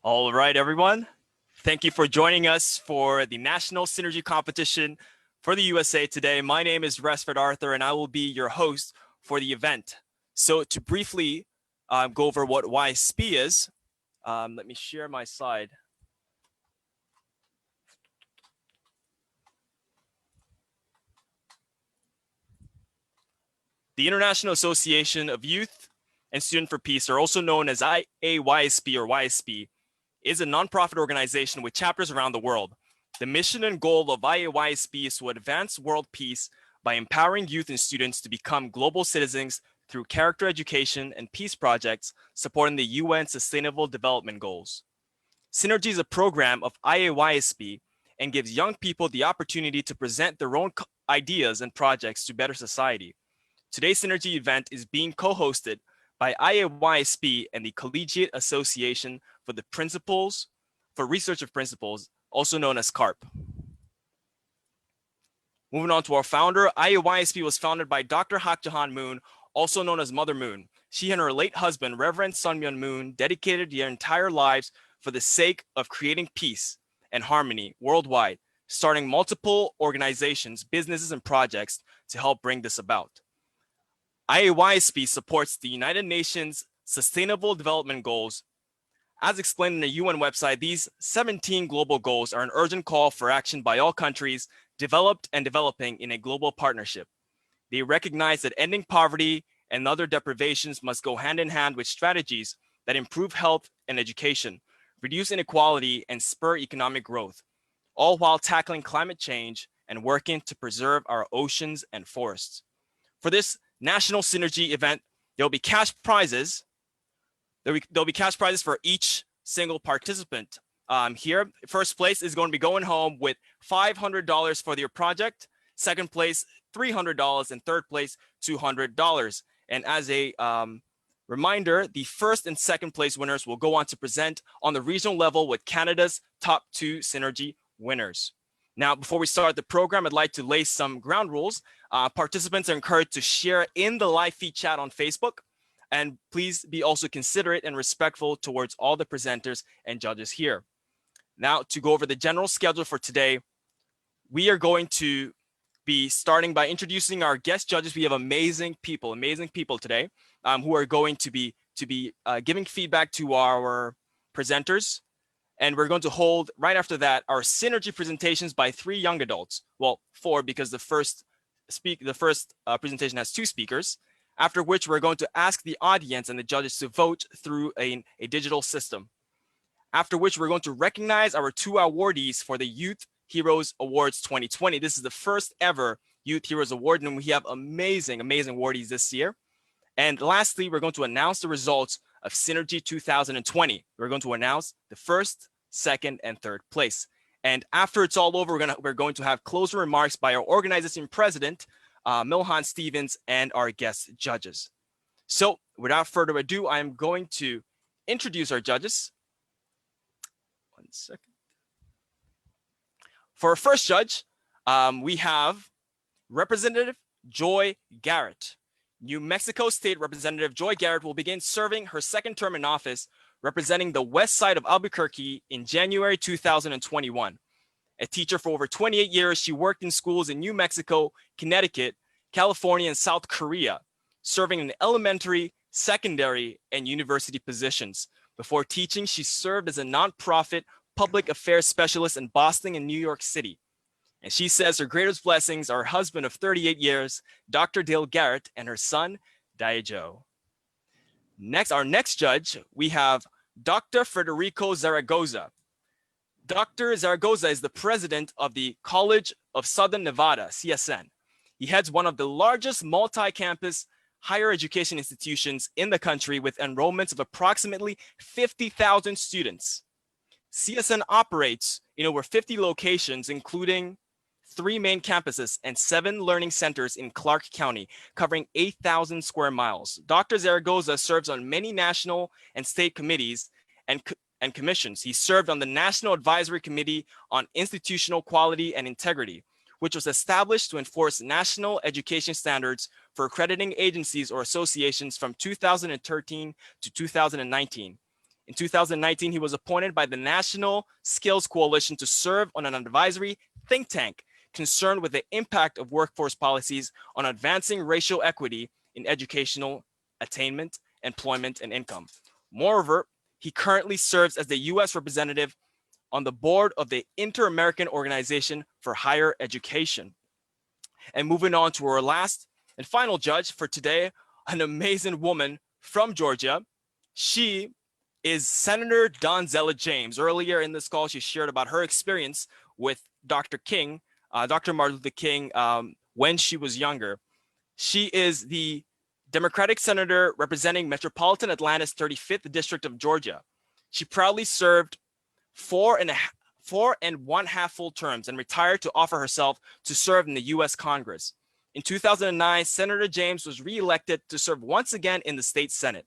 All right, everyone. Thank you for joining us for the National Synergy Competition for the USA today. My name is Resford Arthur, and I will be your host for the event. So to briefly go over what YSP is, let me share my slide. The International Association of Youth and Student for Peace, or also known as IAYSP or YSP, is a nonprofit organization with chapters around the world. The mission and goal of IAYSP is to advance world peace by empowering youth and students to become global citizens through character education and peace projects supporting the UN Sustainable Development Goals. Synergy is a program of IAYSP and gives young people the opportunity to present their own ideas and projects to better society. Today's Synergy event is being co-hosted by IAYSP and the Collegiate Association for the Principles for Research of Principles, also known as CARP. Moving on to our founder, IAYSP was founded by Dr. Hak Jahan Moon, also known as Mother Moon. She and her late husband, Reverend Sunmi Moon, dedicated their entire lives for the sake of creating peace and harmony worldwide, starting multiple organizations, businesses, and projects to help bring this about. IAYSP supports the United Nations Sustainable Development Goals. As explained in the UN website, these 17 global goals are an urgent call for action by all countries developed and developing in a global partnership. They recognize that ending poverty and other deprivations must go hand in hand with strategies that improve health and education, reduce inequality, and spur economic growth, all while tackling climate change and working to preserve our oceans and forests. For this National Synergy event, there will be cash prizes. There'll be cash prizes for each single participant. Here, first place is going to be going home with $500 for their project. Second place, $300, and third place, $200. And as a reminder, the first and second place winners will go on to present on the regional level with Canada's top 2 Synergy winners. Now, before we start the program, I'd like to lay some ground rules. Participants are encouraged to share in the live feed chat on Facebook, and please be also considerate and respectful towards all the presenters and judges here. Now, to go over the general schedule for today, we are going to be starting by introducing our guest judges. We have amazing people today who are going to be giving feedback to our presenters. And we're going to hold, right after that, our Synergy presentations by 3 young adults. Well, 4, because the first presentation has 2 speakers, after which we're going to ask the audience and the judges to vote through a digital system. After which we're going to recognize our 2 awardees for the Youth Heroes Awards 2020. This is the first ever Youth Heroes Award, and we have amazing awardees this year. And lastly, we're going to announce the results of Synergy 2020. We're going to announce the first, second, and third place. And after it's all over, we're going to have closing remarks by our organizing president, Milhan Stevens, and our guest judges. So without further ado, I am going to introduce our judges. One second. For our first judge, we have Representative Joy Garrett. New Mexico State Representative Joy Garrett will begin serving her second term in office, representing the west side of Albuquerque in January 2021. A teacher for over 28 years, she worked in schools in New Mexico, Connecticut, California, and South Korea, serving in elementary, secondary, and university positions. Before teaching, she served as a nonprofit public affairs specialist in Boston and New York City. And she says her greatest blessings are her husband of 38 years, Dr. Dale Garrett, and her son, Daijo. Next, our next judge, we have Dr. Federico Zaragoza. Dr. Zaragoza is the president of the College of Southern Nevada, CSN. He heads one of the largest multi-campus higher education institutions in the country with enrollments of approximately 50,000 students. CSN operates in over 50 locations, including 3 main campuses and 7 learning centers in Clark County, covering 8,000 square miles. Dr. Zaragoza serves on many national and state committees and commissions. He served on the National Advisory Committee on Institutional Quality and Integrity, which was established to enforce national education standards for accrediting agencies or associations from 2013 to 2019. In 2019, he was appointed by the National Skills Coalition to serve on an advisory think tank concerned with the impact of workforce policies on advancing racial equity in educational attainment, employment, and income. Moreover, he currently serves as the U.S. representative on the board of the Inter-American Organization for Higher Education. And moving on to our last and final judge for today, an amazing woman from Georgia. She is Senator Donzella James. Earlier in this call, she shared about her experience with Dr. King, Dr. Martin Luther King, when she was younger. She is the Democratic senator representing Metropolitan Atlanta's 35th District of Georgia. She proudly served 4.5 full terms and retired to offer herself to serve in the U.S. Congress. In 2009, Senator James was re-elected to serve once again in the state Senate.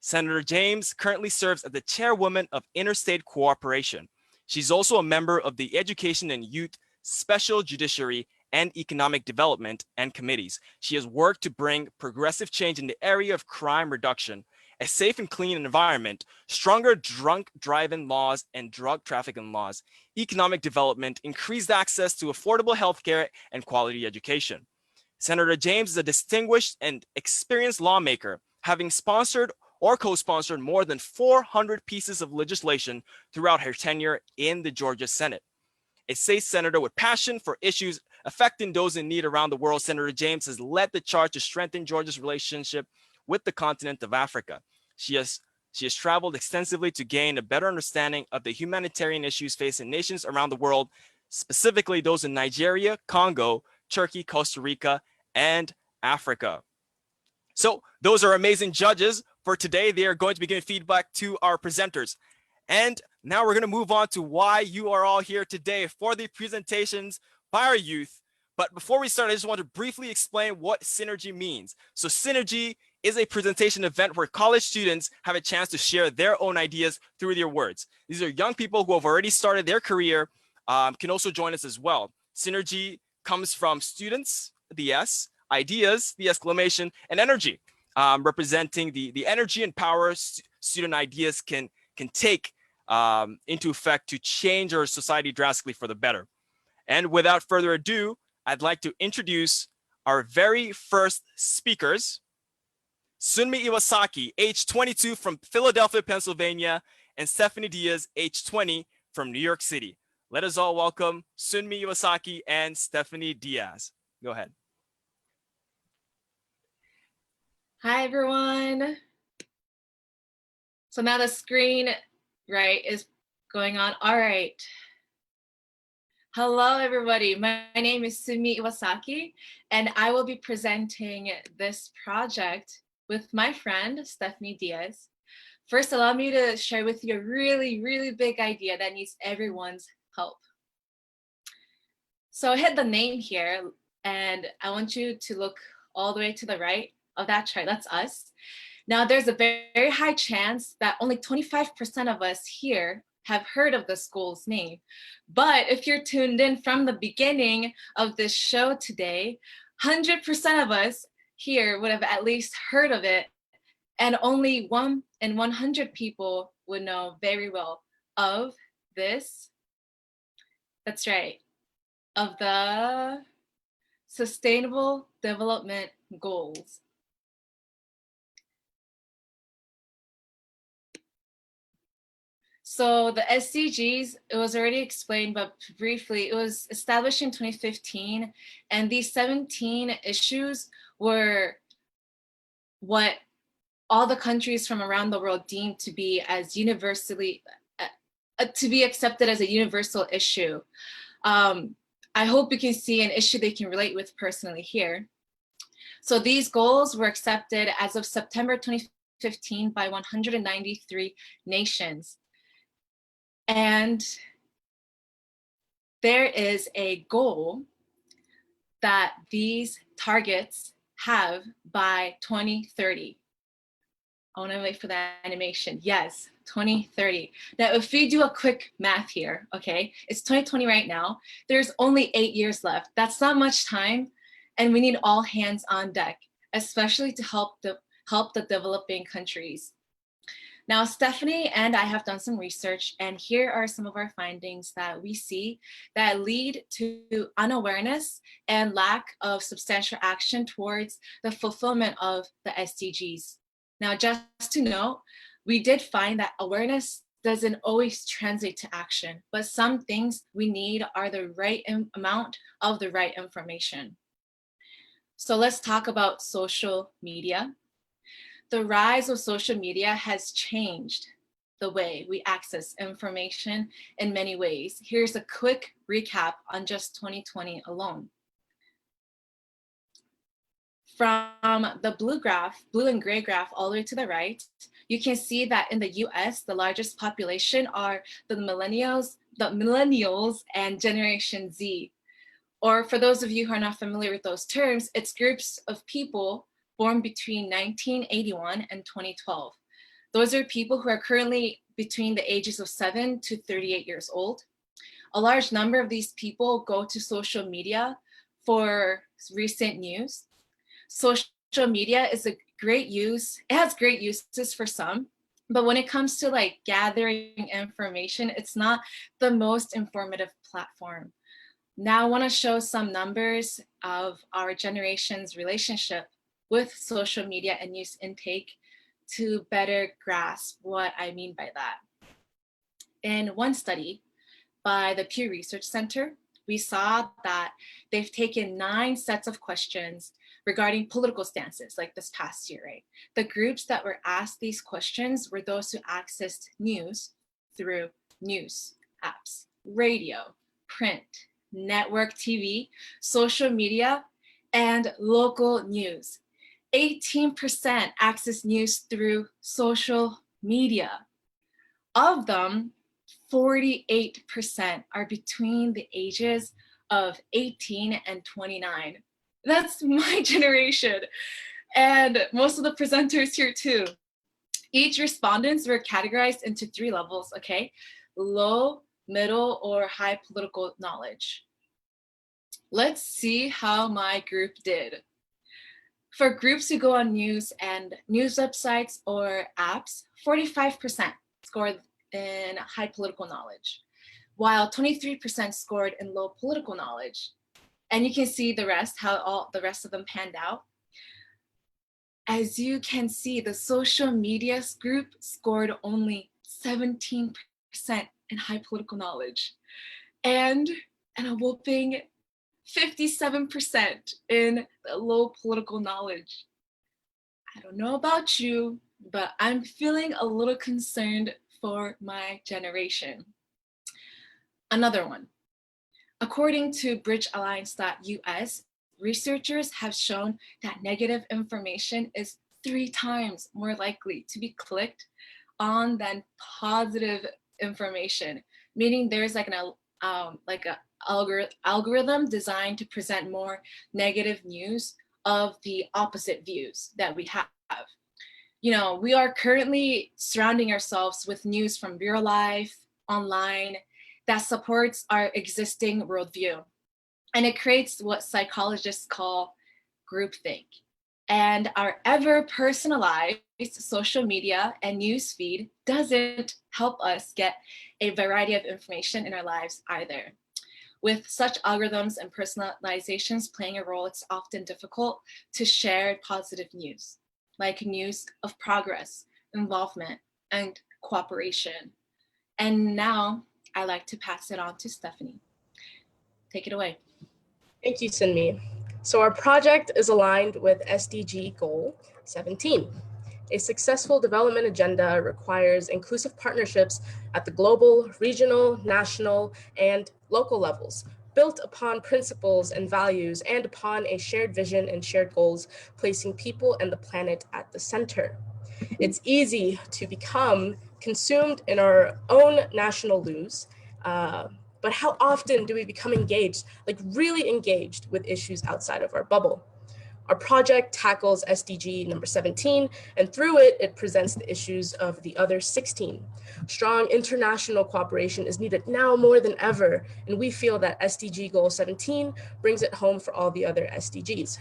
Senator James currently serves as the chairwoman of Interstate Cooperation. She's also a member of the Education and Youth Special Judiciary and Economic Development and committees. She has worked to bring progressive change in the area of crime reduction, a safe and clean environment, stronger drunk driving laws and drug trafficking laws, economic development, increased access to affordable healthcare, and quality education. Senator James is a distinguished and experienced lawmaker, having sponsored or co-sponsored more than 400 pieces of legislation throughout her tenure in the Georgia Senate. A state senator with passion for issues affecting those in need around the world, Senator James has led the charge to strengthen Georgia's relationship with the continent of Africa. She has traveled extensively to gain a better understanding of the humanitarian issues facing nations around the world, specifically those in Nigeria, Congo, Turkey, Costa Rica, and Africa. So those are amazing judges for today. They are going to be giving feedback to our presenters. And now we're going to move on to why you are all here today for the presentations by our youth. But before we start, I just want to briefly explain what Synergy means. So Synergy is a presentation event where college students have a chance to share their own ideas through their words. These are young people who have already started their career, can also join us as well. Synergy comes from students, the S, ideas, the exclamation, and energy, representing the energy and power student ideas can take into effect to change our society drastically for the better. And without further ado, I'd like to introduce our very first speakers, Sunmi Iwasaki, age 22 from Philadelphia, Pennsylvania, and Stephanie Diaz, age 20 from New York City. Let us all welcome Sunmi Iwasaki and Stephanie Diaz. Go ahead. Hi, everyone. So now the screen, right, is going on. All right. Hello, everybody. My name is Sunmi Iwasaki, and I will be presenting this project with my friend, Stephanie Diaz. First, allow me to share with you a really, really big idea that needs everyone's help. So I hit the name here, and I want you to look all the way to the right of that chart. That's us. Now, there's a very high chance that only 25% of us here have heard of the school's name. But if you're tuned in from the beginning of this show today, 100% of us here would have at least heard of it, and only 1 in 100 people would know very well of this. That's right, of the Sustainable Development Goals. So the SDGs, it was already explained, but briefly, it was established in 2015, and these 17 issues were what all the countries from around the world deemed to be as universally, to be accepted as a universal issue. I hope you can see an issue they can relate with personally here. So these goals were accepted as of September 2015 by 193 nations. And there is a goal that these targets have by 2030. I want to wait for that animation. Yes, 2030. Now, if we do a quick math here, okay, it's 2020 right now. There's only 8 years left. That's not much time, and we need all hands on deck, especially to help the developing countries. Now, Stephanie and I have done some research, and here are some of our findings that we see that lead to unawareness and lack of substantial action towards the fulfillment of the SDGs. Now, just to note, we did find that awareness doesn't always translate to action, but some things we need are the right amount of the right information. So let's talk about social media. The rise of social media has changed the way we access information in many ways. Here's a quick recap on just 2020 alone. From the blue and gray graph all the way to the right, you can see that in the US, the largest population are the millennials and Generation Z. Or for those of you who are not familiar with those terms, it's groups of people born between 1981 and 2012. Those are people who are currently between the ages of 7 to 38 years old. A large number of these people go to social media for recent news. Social media is a great use. It has great uses for some, but when it comes to like gathering information, it's not the most informative platform. Now I want to show some numbers of our generation's relationship with social media and news intake to better grasp what I mean by that. In one study by the Pew Research Center, we saw that they've taken 9 sets of questions regarding political stances like this past year, right? The groups that were asked these questions were those who accessed news through news apps, radio, print, network TV, social media, and local news. 18% access news through social media. Of them, 48% are between the ages of 18 and 29. That's my generation. And most of the presenters here too. Each respondents were categorized into 3 levels, okay? Low, middle, or high political knowledge. Let's see how my group did. For groups who go on news and news websites or apps, 45% scored in high political knowledge, while 23% scored in low political knowledge. And you can see the rest, how all the rest of them panned out. As you can see, the social media group scored only 17% in high political knowledge and a whopping 57% in the low political knowledge. I don't know about you, but I'm feeling a little concerned for my generation. Another one. According to bridgealliance.us, researchers have shown that negative information is 3 times more likely to be clicked on than positive information, meaning there's like an algorithm designed to present more negative news of the opposite views that we have. You know, we are currently surrounding ourselves with news from real life, online, that supports our existing worldview. And it creates what psychologists call groupthink. And our ever personalized social media and news feed doesn't help us get a variety of information in our lives either. With such algorithms and personalizations playing a role, it's often difficult to share positive news, like news of progress, involvement, and cooperation. And now I'd like to pass it on to Stephanie. Take it away. Thank you, Sunmi. So our project is aligned with SDG Goal 17. A successful development agenda requires inclusive partnerships at the global, regional, national, and local levels, built upon principles and values and upon a shared vision and shared goals, placing people and the planet at the center. It's easy to become consumed in our own national news, but how often do we become engaged, like really engaged with issues outside of our bubble? Our project tackles SDG number 17, and through it, it presents the issues of the other 16. Strong international cooperation is needed now more than ever, and we feel that SDG goal 17 brings it home for all the other SDGs.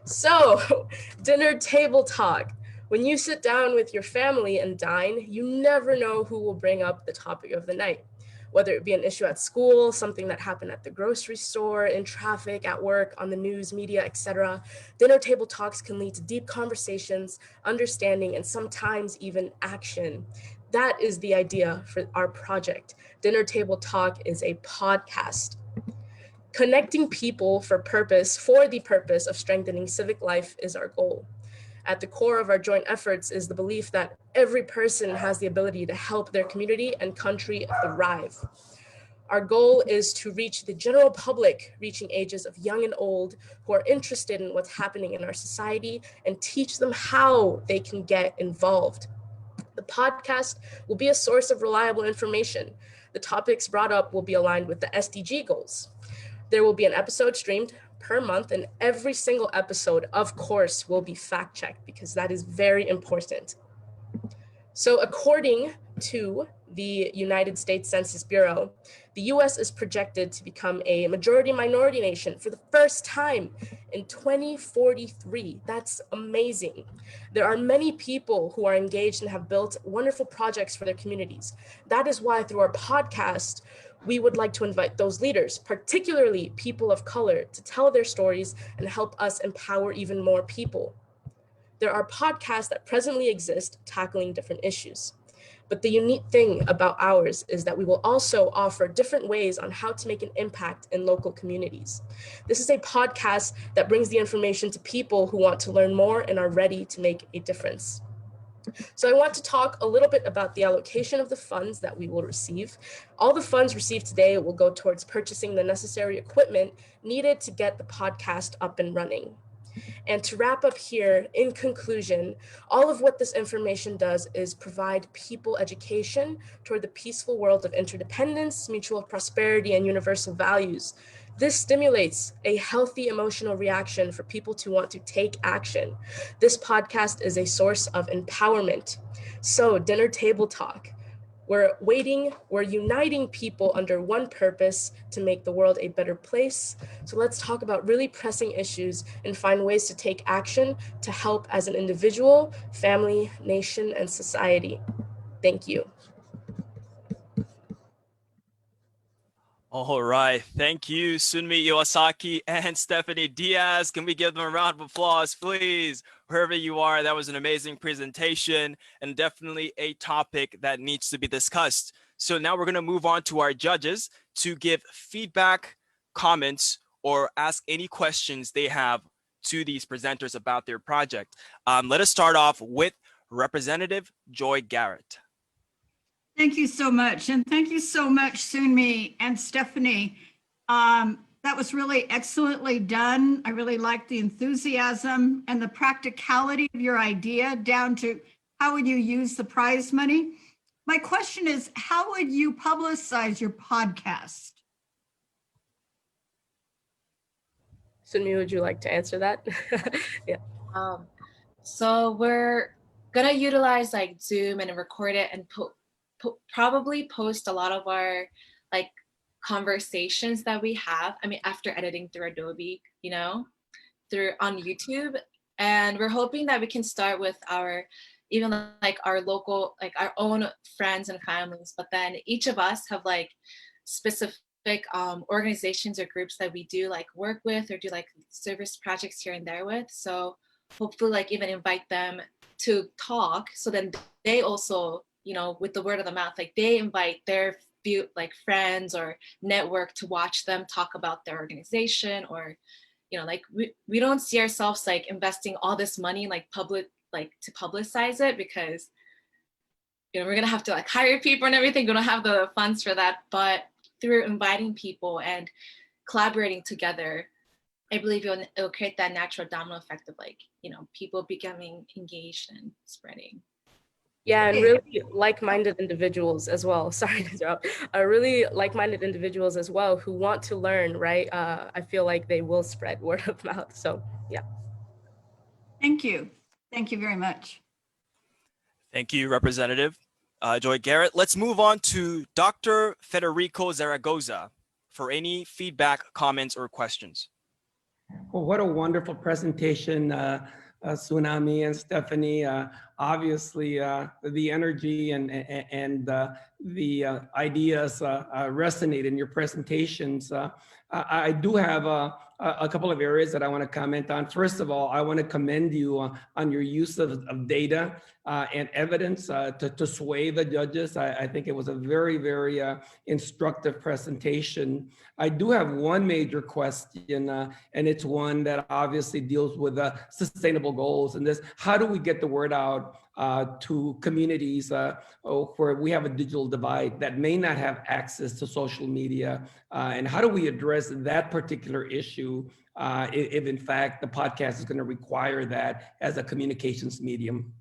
So, dinner table talk. When you sit down with your family and dine, you never know who will bring up the topic of the night. Whether it be an issue at school, something that happened at the grocery store, in traffic, at work, on the news, media, etc. Dinner table talks can lead to deep conversations, understanding, and sometimes even action. That is the idea for our project. Dinner Table Talk is a podcast. Connecting people for the purpose of strengthening civic life is our goal. At the core of our joint efforts is the belief that every person has the ability to help their community and country thrive. Our goal is to reach the general public, reaching ages of young and old, who are interested in what's happening in our society and teach them how they can get involved. The podcast will be a source of reliable information. The topics brought up will be aligned with the SDG goals. There will be an episode streamed per month, and every single episode, of course, will be fact-checked because that is very important. So according to the United States Census Bureau, the US is projected to become a majority minority nation for the first time in 2043. That's amazing. There are many people who are engaged and have built wonderful projects for their communities. That is why through our podcast, we would like to invite those leaders, particularly people of color, to tell their stories and help us empower even more people. There are podcasts that presently exist tackling different issues. But the unique thing about ours is that we will also offer different ways on how to make an impact in local communities. This is a podcast that brings the information to people who want to learn more and are ready to make a difference. So I want to talk a little bit about the allocation of the funds that we will receive. All the funds received today will go towards purchasing the necessary equipment needed to get the podcast up and running. And to wrap up here, in conclusion, all of what this information does is provide people education toward the peaceful world of interdependence, mutual prosperity, and universal values. This stimulates a healthy emotional reaction for people to want to take action. This podcast is a source of empowerment. So, Dinner Table Talk. We're uniting people under one purpose to make the world a better place. So let's talk about really pressing issues and find ways to take action to help as an individual, family, nation, and society. Thank you. All right. Thank you, Sunmi Iwasaki and Stephanie Diaz. Can we give them a round of applause, please? Wherever you are, that was an amazing presentation and definitely a topic that needs to be discussed. So now we're going to move on to our judges to give feedback, comments, or ask any questions they have to these presenters about their project. Let us start off with Representative Joy Garrett. Thank you so much. And thank you so much, Sunmi and Stephanie. That was really excellently done. I really liked the enthusiasm and the practicality of your idea down to how would you use the prize money. My question is, how would you publicize your podcast? Sunmi, would you like to answer that? Yeah. So we're gonna utilize like Zoom and record it and probably post a lot of our like conversations that we have. I mean, after editing through Adobe, through on YouTube. And we're hoping that we can start with our local, like our own friends and families. But then each of us have like specific organizations or groups that we do like work with or do like service projects here and there with. So hopefully like even invite them to talk. So then they also, with the word of the mouth, like they invite their few like friends or network to watch them talk about their organization, or like we don't see ourselves like investing all this money like to publicize it, because we're gonna have to like hire people and everything. We don't have the funds for that. But through inviting people and collaborating together, I believe it'll create that natural domino effect of like people becoming engaged and spreading. Yeah, and really like-minded individuals as well. Sorry to interrupt. Really like-minded individuals as well who want to learn, right? I feel like they will spread word of mouth. So, yeah. Thank you. Thank you very much. Thank you, Representative Joy Garrett. Let's move on to Dr. Federico Zaragoza for any feedback, comments, or questions. Well, what a wonderful presentation, Tsunami and Stephanie. Obviously, the energy and the ideas resonate in your presentations. I do have a couple of areas that I want to comment on. First of all, I want to commend you on your use of data and evidence to sway the judges. I think it was a very, very instructive presentation. I do have one major question, and it's one that obviously deals with sustainable goals. And this, how do we get the word out to communities where we have a digital divide that may not have access to social media? And how do we address that particular issue if in fact the podcast is going to require that as a communications medium?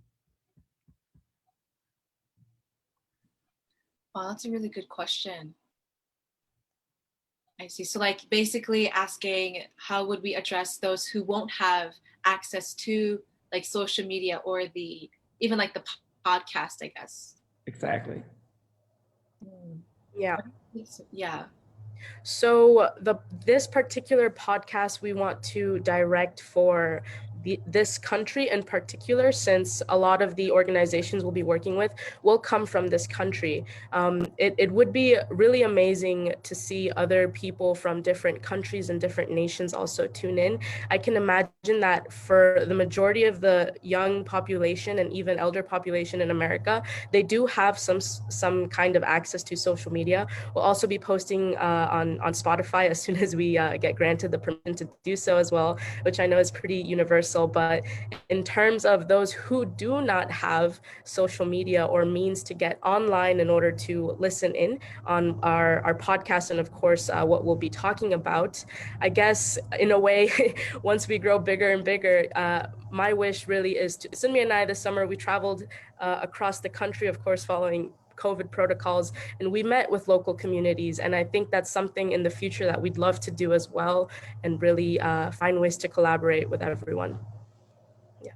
Wow, that's a really good question. I see. So like basically asking how would we address those who won't have access to like social media or even like the podcast, I guess. Exactly. Yeah. Yeah. So this particular podcast we want to direct for this country in particular, since a lot of the organizations we'll be working with will come from this country. It would be really amazing to see other people from different countries and different nations also tune in. I can imagine that for the majority of the young population and even elder population in America, they do have some kind of access to social media. We'll also be posting on Spotify as soon as we get granted the permission to do so as well, which I know is pretty universal. But in terms of those who do not have social media or means to get online in order to listen in on our podcast and of course what we'll be talking about, I guess in a way, once we grow bigger and bigger, my wish really is to, Sunmi and I this summer, we traveled across the country, of course, following COVID protocols, and we met with local communities. And I think that's something in the future that we'd love to do as well, and really find ways to collaborate with everyone. Yeah.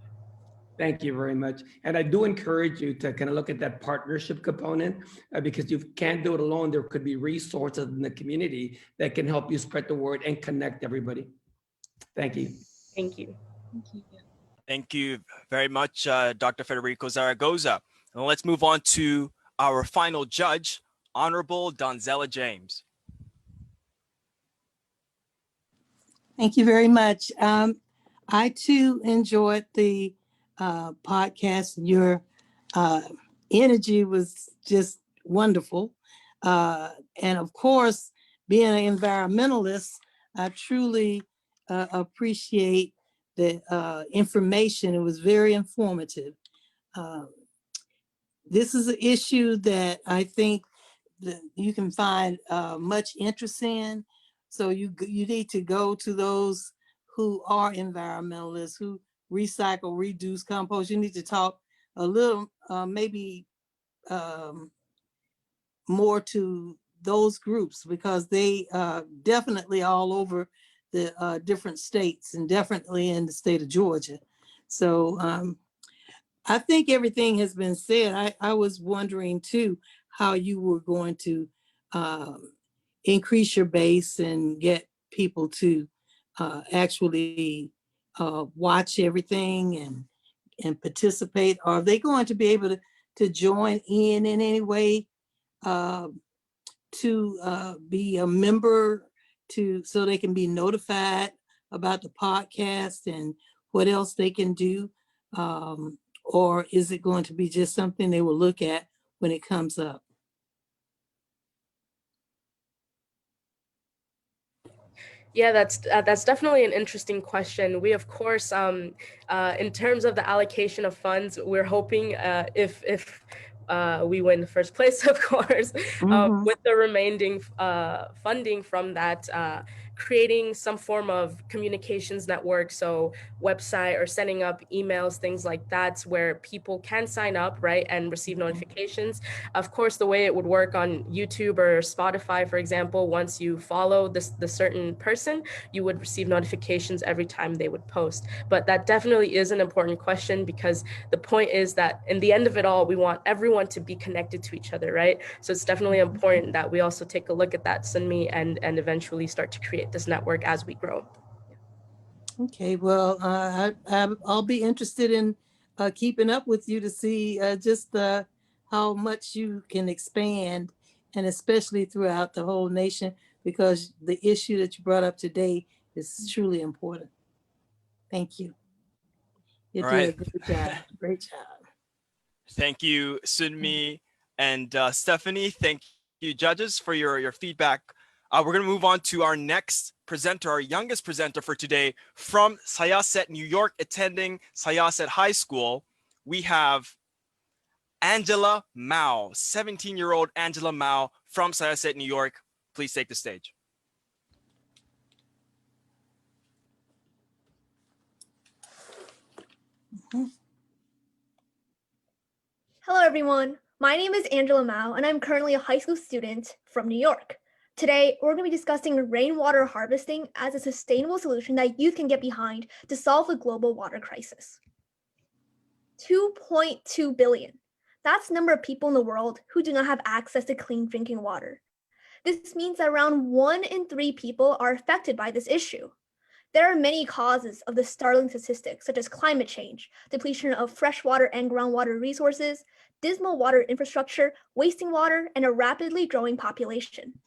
Thank you very much. And I do encourage you to kind of look at that partnership component because you can't do it alone. There could be resources in the community that can help you spread the word and connect everybody. Thank you. Thank you. Thank you. Thank you very much, Dr. Federico Zaragoza. And let's move on to our final judge, Honorable Donzella James. Thank you very much. I too enjoyed the podcast. Your energy was just wonderful. And of course, being an environmentalist, I truly appreciate the information. It was very informative. This is an issue that I think that you can find much interest in. So you need to go to those who are environmentalists, who recycle, reduce, compost. You need to talk a little, maybe more to those groups, because they definitely all over the different states and definitely in the state of Georgia. So I think everything has been said. I was wondering too, how you were going to increase your base and get people to actually watch everything and participate. Are they going to be able to join in any way to be a member so they can be notified about the podcast and what else they can do? Or is it going to be just something they will look at when it comes up? Yeah, that's definitely an interesting question. We, of course, in terms of the allocation of funds, we're hoping if we win first place, of course, with the remaining funding from that creating some form of communications network, so website or sending up emails, things like that, where people can sign up, right, and receive notifications. Of course, the way it would work on YouTube or Spotify, for example, once you follow the certain person, you would receive notifications every time they would post. But that definitely is an important question, because the point is that in the end of it all, we want everyone to be connected to each other, right? So it's definitely important that we also take a look at that, Sunmi, and eventually start to create this network as we grow. Okay, well, I'll be interested in keeping up with you to see just how much you can expand, and especially throughout the whole nation, because the issue that you brought up today is truly important. Thank you. You All did right. a great job. Great job. Thank you, Sunmi and Stephanie. Thank you, judges, for your feedback. We're going to move on to our next presenter, our youngest presenter for today, from Syosset, New York, attending Syosset High School. We have Angela Mao, 17-year-old Angela Mao from Syosset, New York. Please take the stage. Hello, everyone. My name is Angela Mao, and I'm currently a high school student from New York. Today, we're going to be discussing rainwater harvesting as a sustainable solution that youth can get behind to solve the global water crisis. 2.2 billion. That's the number of people in the world who do not have access to clean drinking water. This means that around 1 in 3 people are affected by this issue. There are many causes of the startling statistics, such as climate change, depletion of freshwater and groundwater resources, dismal water infrastructure, wasting water, and a rapidly growing population.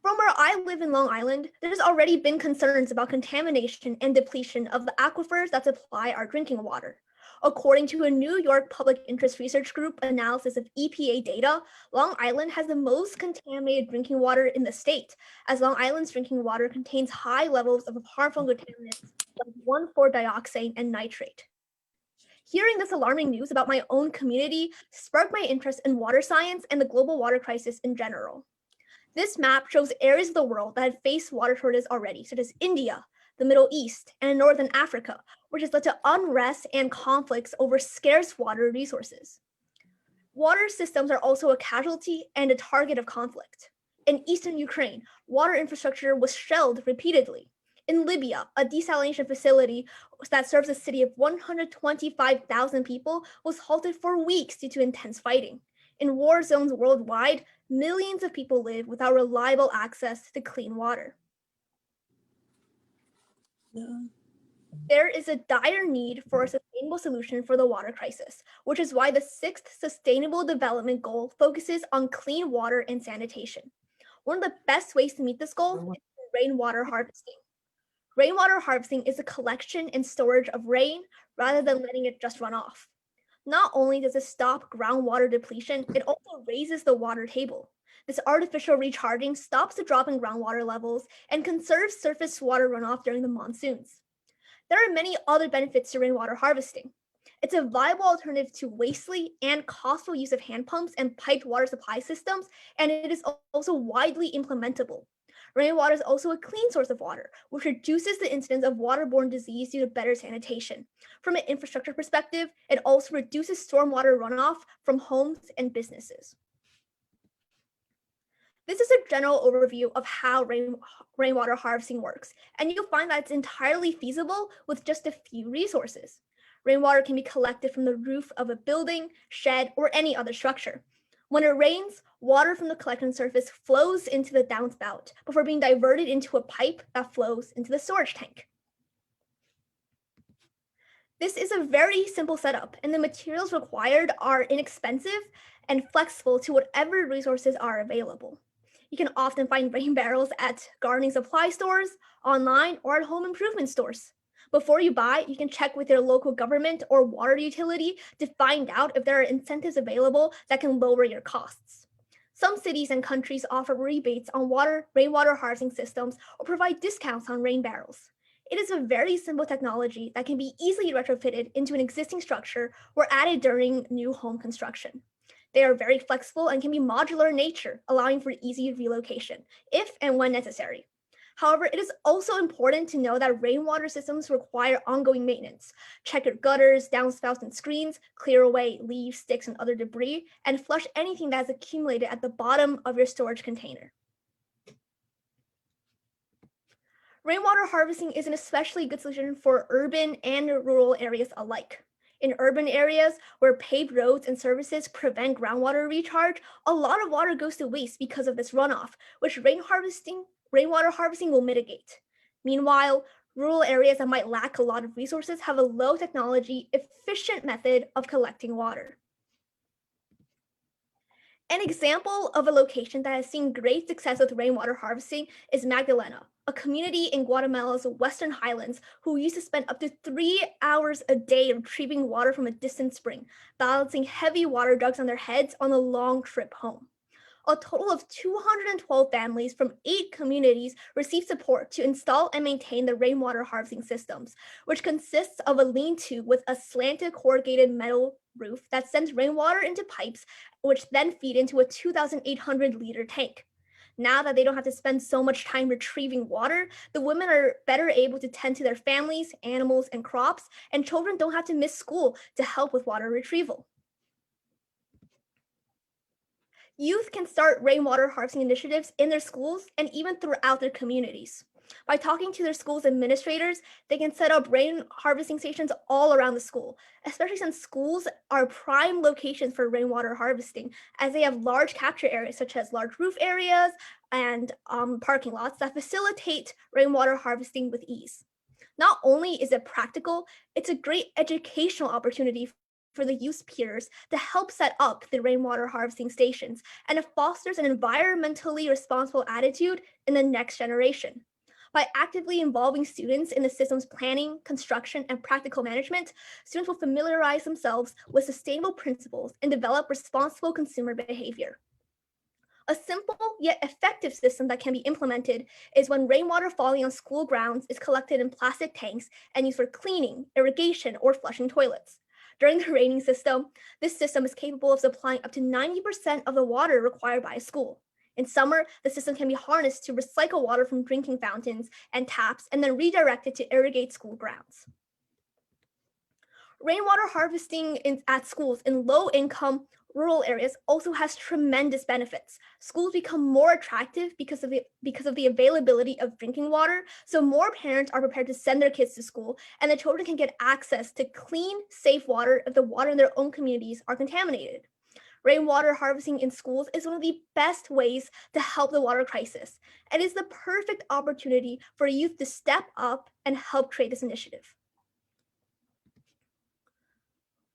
From where I live in Long Island, there's already been concerns about contamination and depletion of the aquifers that supply our drinking water. According to a New York Public Interest Research Group analysis of EPA data, Long Island has the most contaminated drinking water in the state, as Long Island's drinking water contains high levels of harmful contaminants like 1,4-dioxane and nitrate. Hearing this alarming news about my own community sparked my interest in water science and the global water crisis in general. This map shows areas of the world that had faced water shortages already, such as India, the Middle East, and Northern Africa, which has led to unrest and conflicts over scarce water resources. Water systems are also a casualty and a target of conflict. In eastern Ukraine, water infrastructure was shelled repeatedly. In Libya, a desalination facility that serves a city of 125,000 people was halted for weeks due to intense fighting. In war zones worldwide, millions of people live without reliable access to clean water. There is a dire need for a sustainable solution for the water crisis, which is why the 6th Sustainable Development Goal focuses on clean water and sanitation. One of the best ways to meet this goal is rainwater harvesting. Rainwater harvesting is a collection and storage of rain rather than letting it just run off. Not only does it stop groundwater depletion, it also raises the water table. This artificial recharging stops the drop in groundwater levels and conserves surface water runoff during the monsoons. There are many other benefits to rainwater harvesting. It's a viable alternative to wasteful and costly use of hand pumps and piped water supply systems, and it is also widely implementable. Rainwater is also a clean source of water, which reduces the incidence of waterborne disease due to better sanitation. From an infrastructure perspective, it also reduces stormwater runoff from homes and businesses. This is a general overview of how rainwater harvesting works, and you'll find that it's entirely feasible with just a few resources. Rainwater can be collected from the roof of a building, shed, or any other structure. When it rains, water from the collection surface flows into the downspout before being diverted into a pipe that flows into the storage tank. This is a very simple setup, and the materials required are inexpensive and flexible to whatever resources are available. You can often find rain barrels at gardening supply stores, online, or at home improvement stores. Before you buy, you can check with your local government or water utility to find out if there are incentives available that can lower your costs. Some cities and countries offer rebates on rainwater harvesting systems or provide discounts on rain barrels. It is a very simple technology that can be easily retrofitted into an existing structure or added during new home construction. They are very flexible and can be modular in nature, allowing for easy relocation, if and when necessary. However, it is also important to know that rainwater systems require ongoing maintenance. Check your gutters, downspouts, and screens, clear away leaves, sticks, and other debris, and flush anything that has accumulated at the bottom of your storage container. Rainwater harvesting is an especially good solution for urban and rural areas alike. In urban areas where paved roads and services prevent groundwater recharge, a lot of water goes to waste because of this runoff, which rainwater harvesting will mitigate. Meanwhile, rural areas that might lack a lot of resources have a low technology, efficient method of collecting water. An example of a location that has seen great success with rainwater harvesting is Magdalena, a community in Guatemala's Western Highlands who used to spend up to 3 hours a day retrieving water from a distant spring, balancing heavy water jugs on their heads on a long trip home. A total of 212 families from 8 communities received support to install and maintain the rainwater harvesting systems, which consists of a lean-to with a slanted corrugated metal roof that sends rainwater into pipes, which then feed into a 2,800-liter tank. Now that they don't have to spend so much time retrieving water, the women are better able to tend to their families, animals, and crops, and children don't have to miss school to help with water retrieval. Youth can start rainwater harvesting initiatives in their schools and even throughout their communities. By talking to their school's administrators, they can set up rain harvesting stations all around the school, especially since schools are prime locations for rainwater harvesting, as they have large capture areas such as large roof areas and parking lots that facilitate rainwater harvesting with ease. Not only is it practical, it's a great educational opportunity for the youth peers to help set up the rainwater harvesting stations, and it fosters an environmentally responsible attitude in the next generation. By actively involving students in the system's planning, construction, and practical management, students will familiarize themselves with sustainable principles and develop responsible consumer behavior. A simple yet effective system that can be implemented is when rainwater falling on school grounds is collected in plastic tanks and used for cleaning, irrigation, or flushing toilets. During the raining system, this system is capable of supplying up to 90% of the water required by a school. In summer, the system can be harnessed to recycle water from drinking fountains and taps and then redirected to irrigate school grounds. Rainwater harvesting at schools in low-income rural areas also has tremendous benefits. Schools become more attractive because of the availability of drinking water, so more parents are prepared to send their kids to school, and the children can get access to clean, safe water if the water in their own communities are contaminated. Rainwater harvesting in schools is one of the best ways to help the water crisis, and is the perfect opportunity for youth to step up and help create this initiative.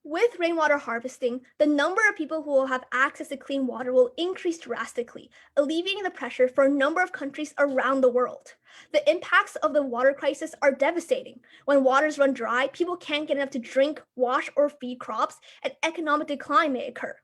With rainwater harvesting, the number of people who will have access to clean water will increase drastically, alleviating the pressure for a number of countries around the world. The impacts of the water crisis are devastating. When waters run dry, people can't get enough to drink, wash, or feed crops, and economic decline may occur.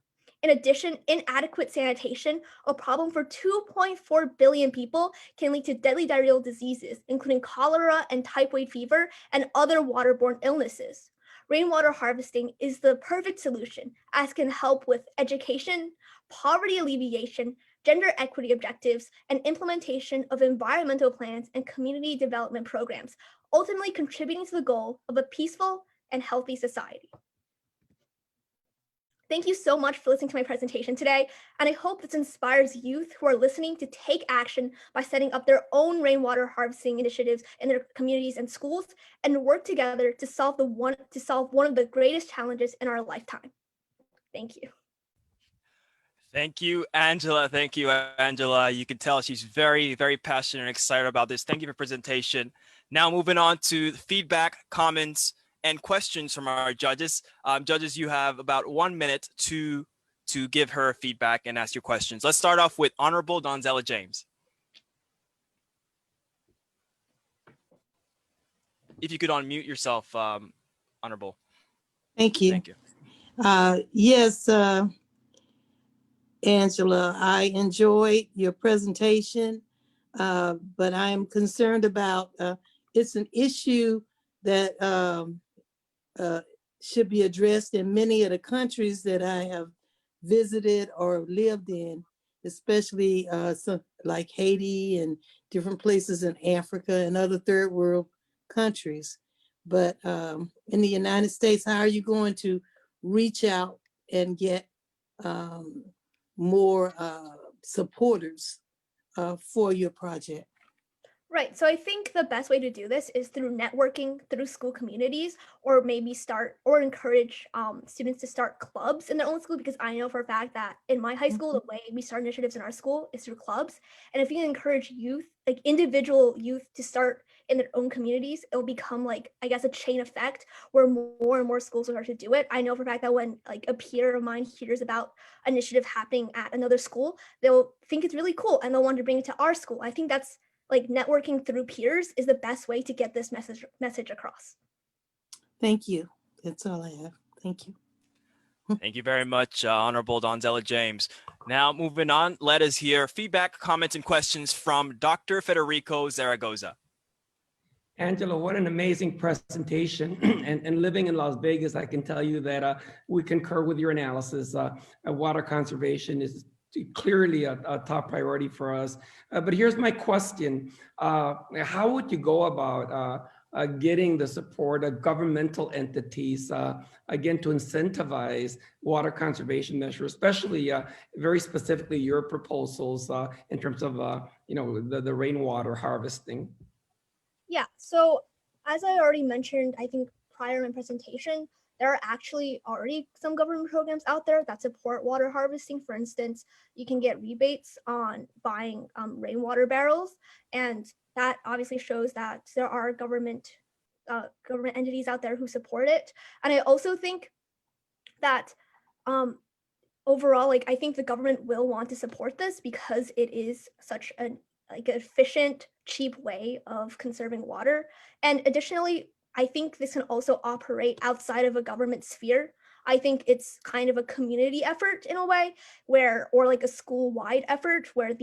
In addition, inadequate sanitation, a problem for 2.4 billion people, can lead to deadly diarrheal diseases, including cholera and typhoid fever and other waterborne illnesses. Rainwater harvesting is the perfect solution, as it can help with education, poverty alleviation, gender equity objectives, and implementation of environmental plans and community development programs, ultimately contributing to the goal of a peaceful and healthy society. Thank you so much for listening to my presentation today, and I hope this inspires youth who are listening to take action by setting up their own rainwater harvesting initiatives in their communities and schools, and work together to solve one of the greatest challenges in our lifetime. Thank you. Thank you, Angela. Thank you, Angela. You can tell she's very, very passionate and excited about this. Thank you for your presentation. Now moving on to feedback, comments, and questions from our judges. Judges, you have about 1 minute to give her feedback and ask your questions. Let's start off with Honorable Donzella James. If you could unmute yourself, Honorable. Thank you. Thank you. Yes, Angela, I enjoyed your presentation, but I am concerned about it's an issue that should be addressed in many of the countries that I have visited or lived in, especially some like Haiti and different places in Africa and other third world countries. But in the United States, how are you going to reach out and get more supporters for your project? Right. So I think the best way to do this is through networking through school communities, or maybe start or encourage students to start clubs in their own school, because I know for a fact that in my high school, the way we start initiatives in our school is through clubs. And if you encourage youth, like individual youth, to start in their own communities, it will become like, I guess, a chain effect where more and more schools will start to do it. I know for a fact that when like a peer of mine hears about an initiative happening at another school, they'll think it's really cool and they'll want to bring it to our school. I think that's like networking through peers is the best way to get this message across. Thank you. That's all I have. Thank you. Thank you very much, Honorable Donzella James. Now, moving on, let us hear feedback, comments, and questions from Dr. Federico Zaragoza. Angela, what an amazing presentation. And living in Las Vegas, I can tell you that we concur with your analysis. Water conservation is clearly a top priority for us. But here's my question. How would you go about getting the support of governmental entities, again, to incentivize water conservation measures, especially very specifically your proposals in terms of the rainwater harvesting? Yeah, so as I already mentioned, I think prior in my presentation, there are actually already some government programs out there that support water harvesting. For instance, you can get rebates on buying rainwater barrels, and that obviously shows that there are government entities out there who support it. And I also think that overall, like, I think the government will want to support this because it is such an efficient, cheap way of conserving water. And additionally, I think this can also operate outside of a government sphere. I think it's kind of a community effort in a way or like a school-wide effort where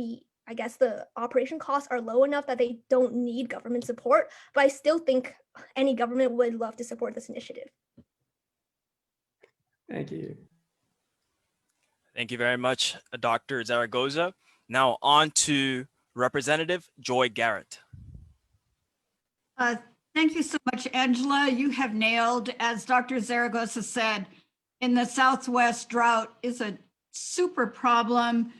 I guess the operation costs are low enough that they don't need government support. But I still think any government would love to support this initiative. Thank you. Thank you very much, Dr. Zaragoza. Now on to Representative Joy Garrett. Thank you so much, Angela. You have nailed, as Dr. Zaragoza said, in the Southwest, drought is a super problem.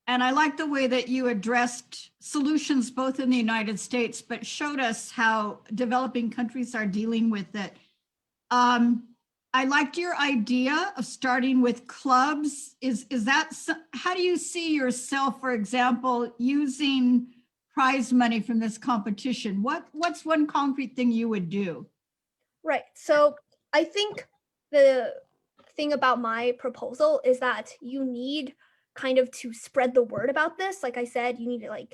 And I like the way that you addressed solutions both in the United States, but showed us how developing countries are dealing with it. I liked your idea of starting with clubs. How do you see yourself, for example, using prize money from this competition? What's one concrete thing you would do? Right. So I think the thing about my proposal is that you need kind of to spread the word about this. Like I said, you need to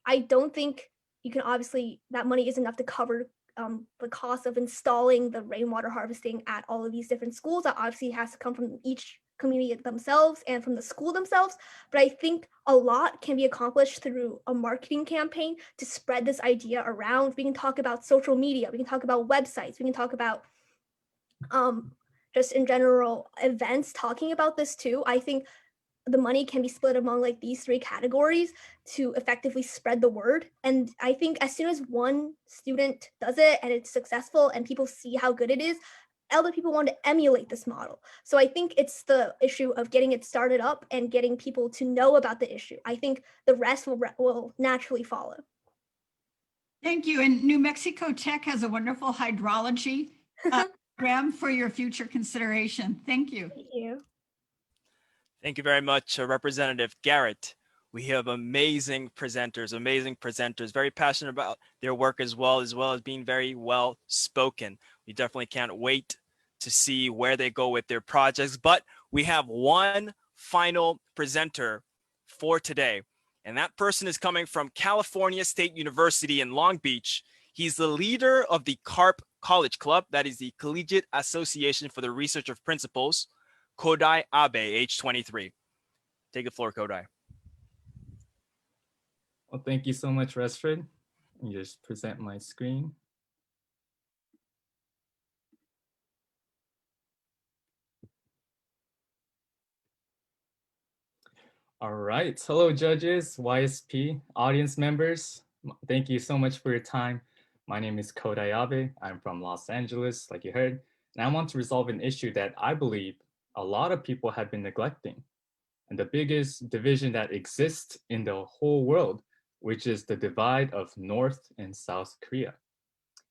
I don't think you can, obviously that money is enough to cover the cost of installing the rainwater harvesting at all of these different schools. That obviously has to come from each community themselves and from the school themselves. But I think a lot can be accomplished through a marketing campaign to spread this idea around. We can talk about social media, we can talk about websites, we can talk about just in general events talking about this too. I think the money can be split among like these three categories to effectively spread the word. And I think as soon as one student does it and it's successful and people see how good it is, other people want to emulate this model. So I think it's the issue of getting it started up and getting people to know about the issue. I think the rest will naturally follow. Thank you. And New Mexico Tech has a wonderful hydrology program for your future consideration. Thank you. Thank you. Thank you very much, Representative Garrett. We have amazing presenters, very passionate about their work as well as being very well spoken. We definitely can't wait to see where they go with their projects, but we have one final presenter for today, and that person is coming from California State University in Long Beach. He's the leader of the CARP College Club, that is the Collegiate Association for the Research of Principles, Kodai Abe, age 23. Take the floor, Kodai. Well, thank you so much, Restford. Let me just present my screen. All right. Hello, judges, YSP, audience members. Thank you so much for your time. My name is Kodai Abe. I'm from Los Angeles, like you heard, and I want to resolve an issue that I believe a lot of people have been neglecting, and the biggest division that exists in the whole world, which is the divide of North and South Korea.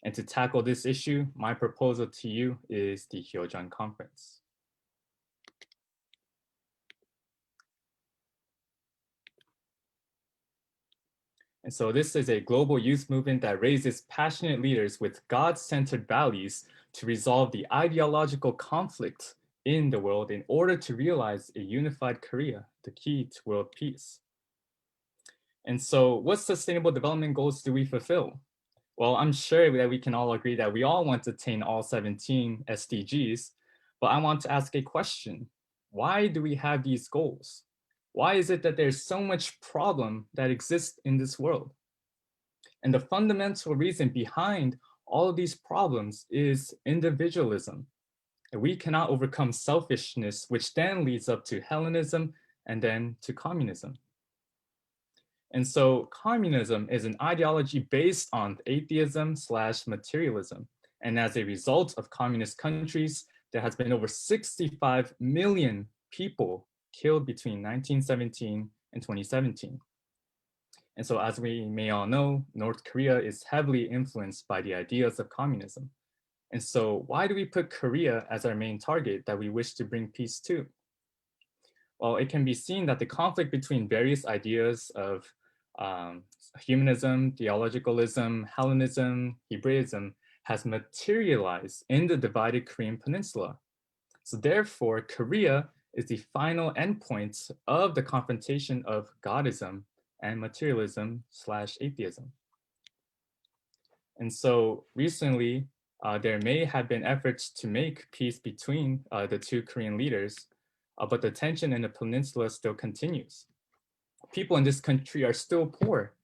And to tackle this issue, my proposal to you is the Hyojeon Conference. And so this is a global youth movement that raises passionate leaders with God-centered values to resolve the ideological conflict in the world in order to realize a unified Korea, the key to world peace. And so what sustainable development goals do we fulfill? Well, I'm sure that we can all agree that we all want to attain all 17 SDGs, but I want to ask a question. Why do we have these goals? Why is it that there's so much problem that exists in this world? And the fundamental reason behind all of these problems is individualism. And we cannot overcome selfishness, which then leads up to Hellenism and then to communism. And so communism is an ideology based on atheism/materialism. And as a result of communist countries, there has been over 65 million people killed between 1917 and 2017. And so as we may all know, North Korea is heavily influenced by the ideas of communism. And so why do we put Korea as our main target that we wish to bring peace to? Well, it can be seen that the conflict between various ideas of humanism, theologicalism, Hellenism, Hebraism has materialized in the divided Korean peninsula. So therefore, Korea is the final endpoint of the confrontation of Godism and materialism/atheism. And so recently, there may have been efforts to make peace between the two Korean leaders, but the tension in the peninsula still continues. People in this country are still poor.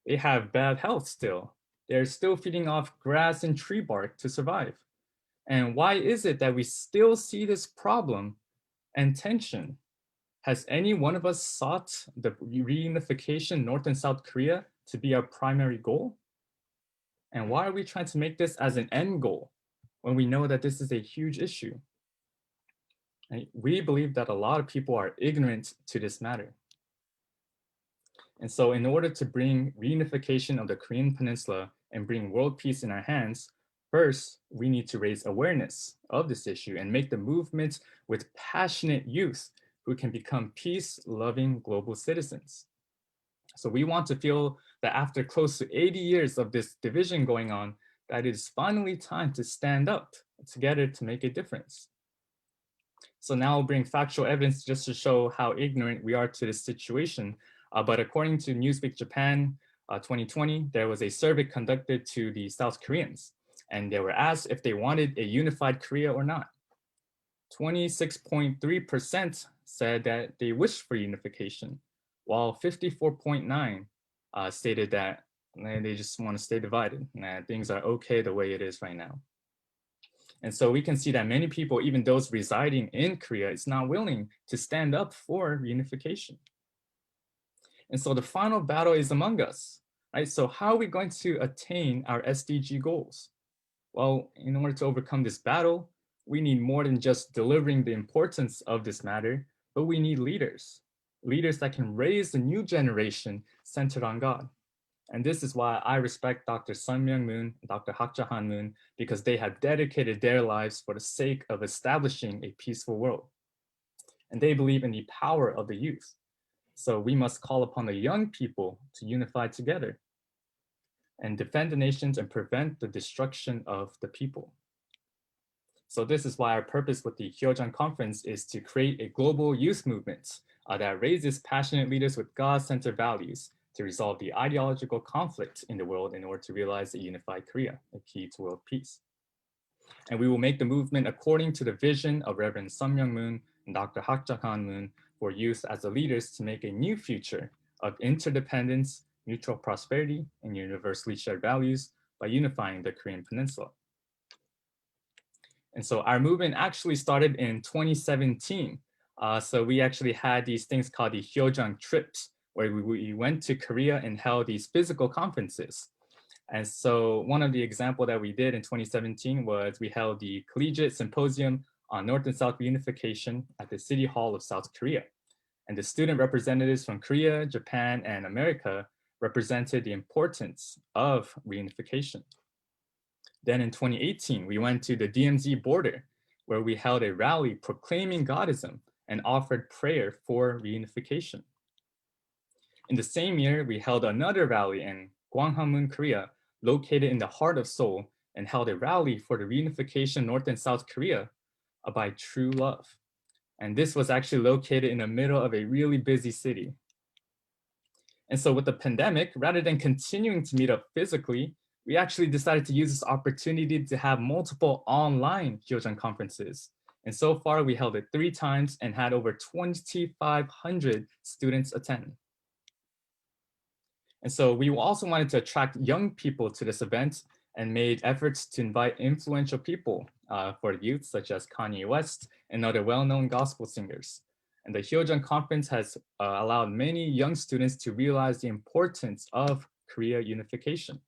They have bad health still. They're still feeding off grass and tree bark to survive. And why is it that we still see this problem and tension? Has any one of us sought the reunification North and South Korea to be our primary goal? And why are we trying to make this as an end goal when we know that this is a huge issue? We believe that a lot of people are ignorant to this matter. And so in order to bring reunification of the Korean peninsula and bring world peace in our hands, first, we need to raise awareness of this issue and make the movement with passionate youth who can become peace-loving global citizens. So we want to feel that after close to 80 years of this division going on, that it is finally time to stand up together to make a difference. So now I'll bring factual evidence just to show how ignorant we are to this situation. But according to Newsweek Japan 2020, there was a survey conducted to the South Koreans, and they were asked if they wanted a unified Korea or not. 26.3% said that they wished for unification, while 54.9% stated that they just want to stay divided, and that things are okay the way it is right now. And so we can see that many people, even those residing in Korea, is not willing to stand up for reunification. And so the final battle is among us, right? So how are we going to attain our SDG goals? Well, in order to overcome this battle, we need more than just delivering the importance of this matter, but we need leaders that can raise the new generation centered on God. And this is why I respect Dr. Sun Myung Moon and Dr. Hak Ja-han Moon, because they have dedicated their lives for the sake of establishing a peaceful world. And they believe in the power of the youth. So we must call upon the young people to unify together and defend the nations and prevent the destruction of the people. So this is why our purpose with the Hyojeon Conference is to create a global youth movement that raises passionate leaders with God-centered values to resolve the ideological conflict in the world in order to realize a unified Korea, a key to world peace. And we will make the movement according to the vision of Reverend Sun Myung Moon and Dr. Hak Ja-han Moon for youth as the leaders to make a new future of interdependence, mutual prosperity, and universally shared values by unifying the Korean peninsula. And so our movement actually started in 2017 So we actually had these things called the Hyojang trips, where we went to Korea and held these physical conferences. And so one of the example that we did in 2017 was we held the Collegiate Symposium on North and South Reunification at the City Hall of South Korea. And the student representatives from Korea, Japan, and America represented the importance of reunification. Then in 2018, we went to the DMZ border, where we held a rally proclaiming Godism and offered prayer for reunification. In the same year, we held another rally in Gwanghwamun, Korea, located in the heart of Seoul, and held a rally for the reunification North and South Korea by true love. And this was actually located in the middle of a really busy city. And so with the pandemic, rather than continuing to meet up physically, we actually decided to use this opportunity to have multiple online Hyojang conferences. And so far, we held it 3 times and had over 2,500 students attend. And so we also wanted to attract young people to this event and made efforts to invite influential people for youth, such as Kanye West and other well-known gospel singers. And the Hyojang conference has allowed many young students to realize the importance of Korea unification.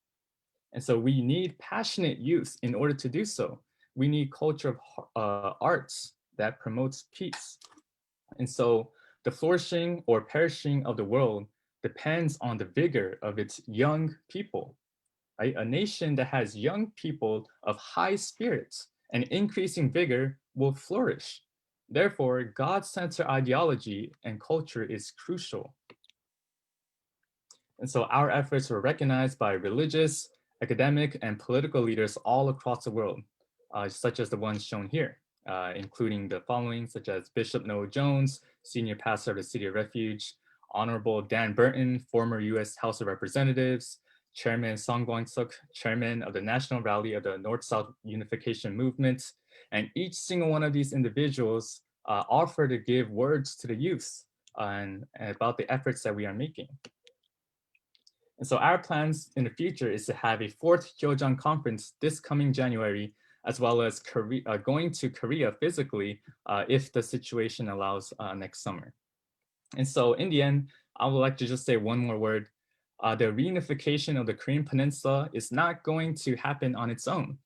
And so we need passionate youth in order to do so. We need culture of arts that promotes peace. And so the flourishing or perishing of the world depends on the vigor of its young people. Right? A nation that has young people of high spirits and increasing vigor will flourish. Therefore, God-centered ideology and culture is crucial. And so our efforts were recognized by religious, academic, and political leaders all across the world, such as the ones shown here, including the following, such as Bishop Noah Jones, senior pastor of the City of Refuge, Honorable Dan Burton, former US House of Representatives, Chairman Song Kwang-suk, Chairman of the National Rally of the North-South Unification Movement. And each single one of these individuals offer to give words to the youth and about the efforts that we are making. And so our plans in the future is to have a 4th Hyojang conference this coming January, as well as going to Korea physically if the situation allows next summer. And so in the end, I would like to just say one more word. The reunification of the Korean Peninsula is not going to happen on its own.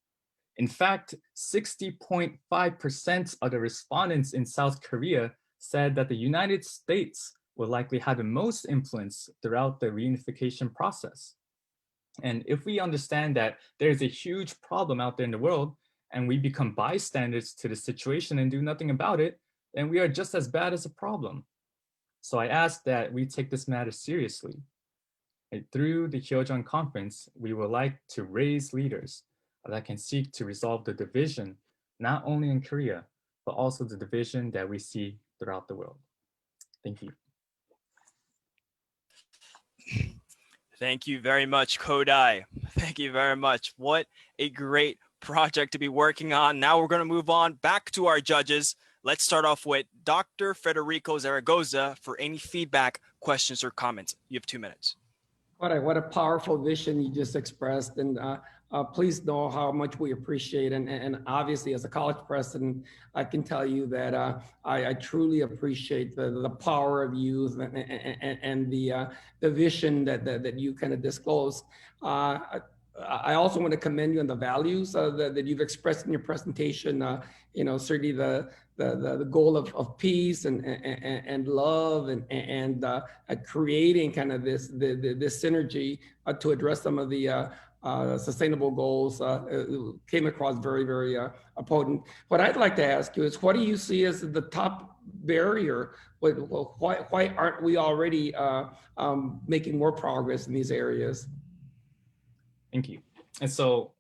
In fact, 60.5% of the respondents in South Korea said that the United States will likely have the most influence throughout the reunification process. And if we understand that there's a huge problem out there in the world and we become bystanders to the situation and do nothing about it, then we are just as bad as a problem. So I ask that we take this matter seriously. And through the Hyojang conference, we would like to raise leaders that can seek to resolve the division, not only in Korea, but also the division that we see throughout the world. Thank you. Thank you very much, Kodai. Thank you very much. What a great project to be working on. Now we're going to move on back to our judges. Let's start off with Dr. Federico Zaragoza for any feedback, questions, or comments. You have 2 minutes. What a powerful vision you just expressed, and please know how much we appreciate. And obviously, as a college president, I can tell you that I truly appreciate the power of youth and the vision that you kind of disclosed. I also want to commend you on the values that you've expressed in your presentation. Certainly the goal of peace and love and creating kind of this synergy to address some of the sustainable goals came across very, very potent. What I'd like to ask you is, what do you see as the top barrier? Why aren't we already making more progress in these areas? Thank you. And so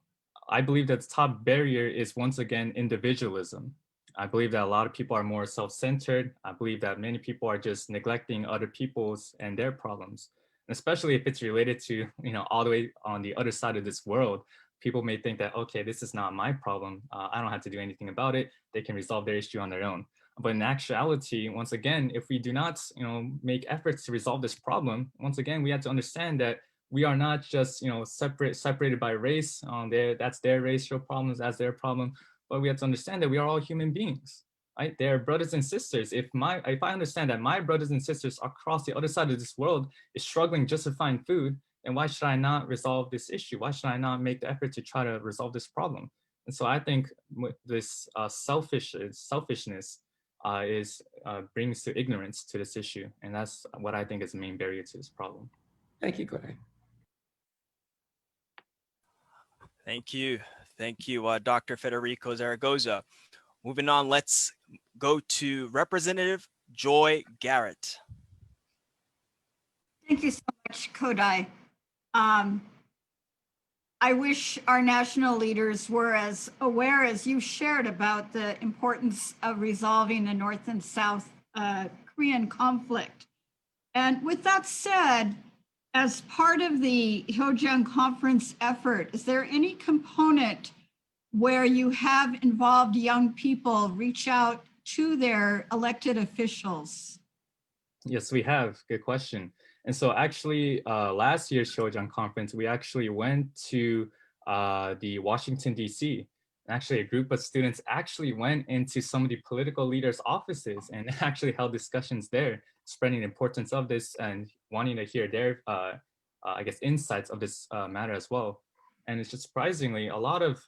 I believe that the top barrier is, once again, individualism. I believe that a lot of people are more self-centered. I believe that many people are just neglecting other people's and their problems. And especially if it's related to, all the way on the other side of this world, people may think that, okay, this is not my problem. I don't have to do anything about it. They can resolve their issue on their own. But in actuality, once again, if we do not, make efforts to resolve this problem, once again, we have to understand that we are not just, separated by race. That's their racial problems, that's their problem. But we have to understand that we are all human beings. right? They're brothers and sisters. If I understand that my brothers and sisters across the other side of this world is struggling just to find food, then why should I not resolve this issue? Why should I not make the effort to try to resolve this problem? And so I think this selfishness brings to ignorance to this issue. And that's what I think is the main barrier to this problem. Thank you, Clay. Thank you. Thank you, Dr. Federico Zaragoza. Moving on, let's go to Representative Joy Garrett. Thank you so much, Kodai. I wish our national leaders were as aware as you shared about the importance of resolving the North and South Korean conflict. And with that said, as part of the Hyojeong Conference effort, is there any component where you have involved young people reach out to their elected officials? Yes, we have. Good question. And so actually last year's Hyojeong Conference, we actually went to the Washington, D.C. And actually a group of students actually went into some of the political leaders' offices and actually held discussions there, spreading the importance of this and wanting to hear their, I guess, insights of this matter as well. And it's just surprisingly, a lot of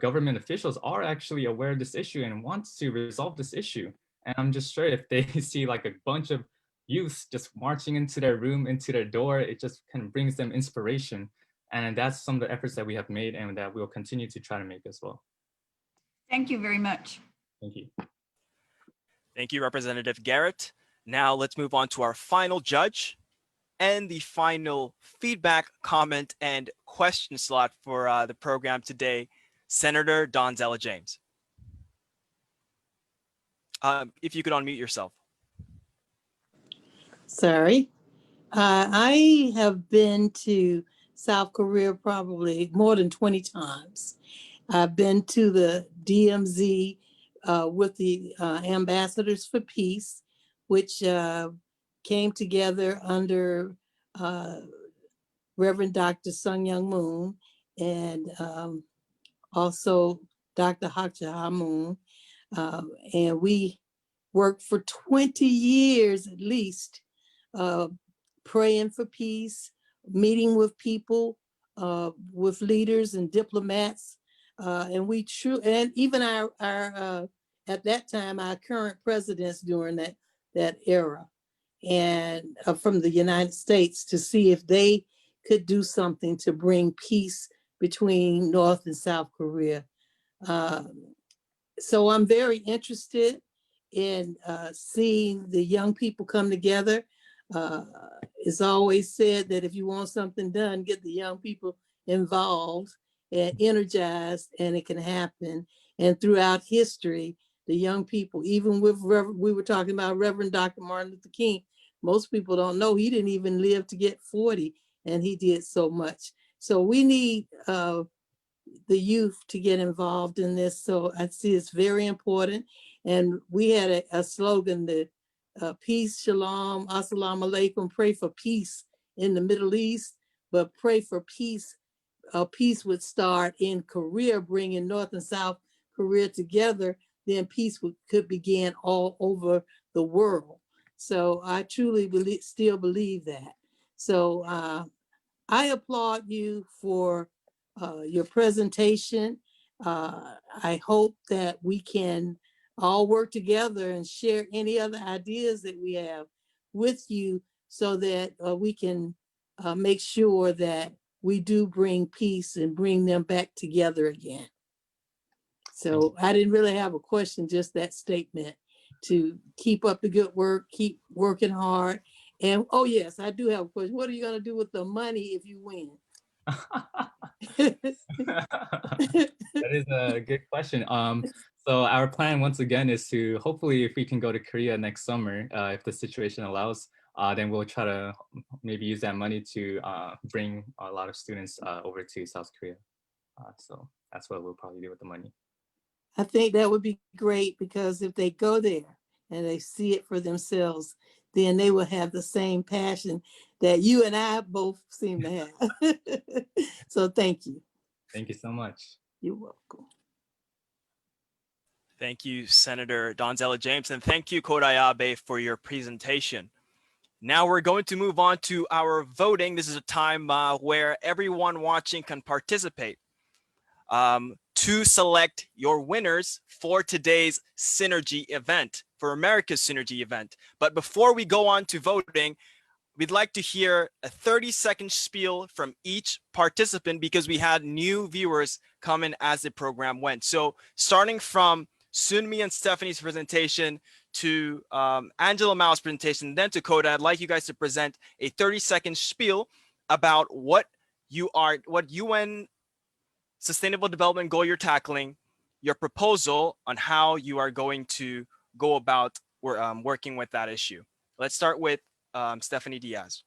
government officials are actually aware of this issue and want to resolve this issue. And I'm just sure if they see like a bunch of youth just marching into their room, into their door, it just kind of brings them inspiration. And that's some of the efforts that we have made and that we'll continue to try to make as well. Thank you very much. Thank you. Thank you, Representative Garrett. Now let's move on to our final judge and the final feedback, comment, and question slot for the program today, Senator Donzella James. If you could unmute yourself. Sorry. I have been to South Korea probably more than 20 times. I've been to the DMZ with the Ambassadors for Peace, which came together under Reverend Dr. Sun Myung Moon and also Dr. Hak Ja Moon. And we worked for 20 years at least, praying for peace, meeting with people, with leaders and diplomats. And we and even our at that time, our current presidents during that era, and from the United States, to see if they could do something to bring peace between North and South Korea. So I'm very interested in seeing the young people come together. It's always said that if you want something done, get the young people involved and energized, and it can happen. And throughout history, the young people, even with we were talking about Reverend Dr. Martin Luther King, most people don't know he didn't even live to get 40, and he did so much. So we need the youth to get involved in this. So I see it's very important. And we had a slogan that peace, shalom, assalamu alaikum, pray for peace in the Middle East, but pray for peace. Peace would start in Korea, bringing North and South Korea together, then peace could begin all over the world. So I truly still believe that. So I applaud you for your presentation. I hope that we can all work together and share any other ideas that we have with you so that we can make sure that we do bring peace and bring them back together again. So I didn't really have a question, just that statement to keep up the good work, keep working hard. And oh yes, I do have a question. What are you gonna do with the money if you win? That is a good question. So our plan once again is to hopefully, if we can go to Korea next summer, if the situation allows, then we'll try to maybe use that money to bring a lot of students over to South Korea. So that's what we'll probably do with the money. I think that would be great, because if they go there and they see it for themselves, then they will have the same passion that you and I both seem to have. So thank you. Thank you so much. You're welcome. Thank you, Senator Donzella James, and thank you, Kodai Abe, for your presentation. Now we're going to move on to our voting. This is a time where everyone watching can participate to select your winners for today's Synergy event, for America's Synergy event. But before we go on to voting, we'd like to hear a 30-second spiel from each participant because we had new viewers come in as the program went. So starting from Sunmi and Stephanie's presentation to Angela Mao's presentation, then to Koda, I'd like you guys to present a 30-second spiel about what UN Sustainable Development Goal you're tackling, your proposal on how you are going to go about working with that issue. Let's start with Stephanie Diaz.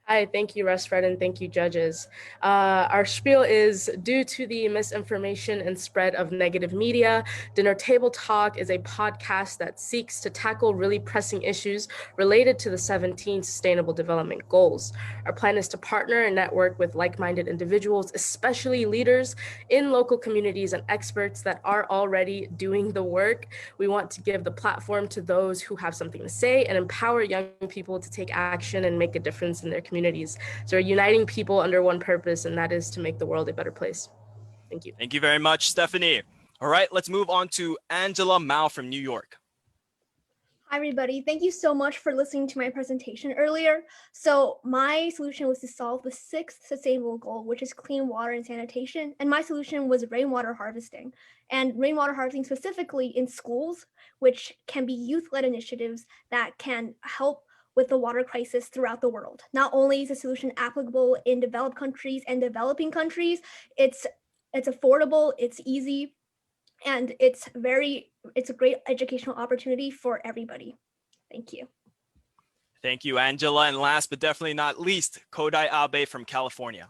Hi, thank you, Rusfred, and thank you, judges. Our spiel is, due to the misinformation and spread of negative media, Dinner Table Talk is a podcast that seeks to tackle really pressing issues related to the 17 Sustainable Development Goals. Our plan is to partner and network with like-minded individuals, especially leaders in local communities and experts that are already doing the work. We want to give the platform to those who have something to say and empower young people to take action and make a difference in their communities. So we're uniting people under one purpose, and that is to make the world a better place. Thank you. Thank you very much, Stephanie. All right, let's move on to Angela Mao from New York. Hi, everybody. Thank you so much for listening to my presentation earlier. So my solution was to solve the 6th sustainable goal, which is clean water and sanitation. And my solution was rainwater harvesting. And rainwater harvesting specifically in schools, which can be youth-led initiatives that can help with the water crisis throughout the world. Not only is the solution applicable in developed countries and developing countries, it's affordable, it's easy, and it's a great educational opportunity for everybody. Thank you. Thank you, Angela. And last but definitely not least, Kodai Abe from California.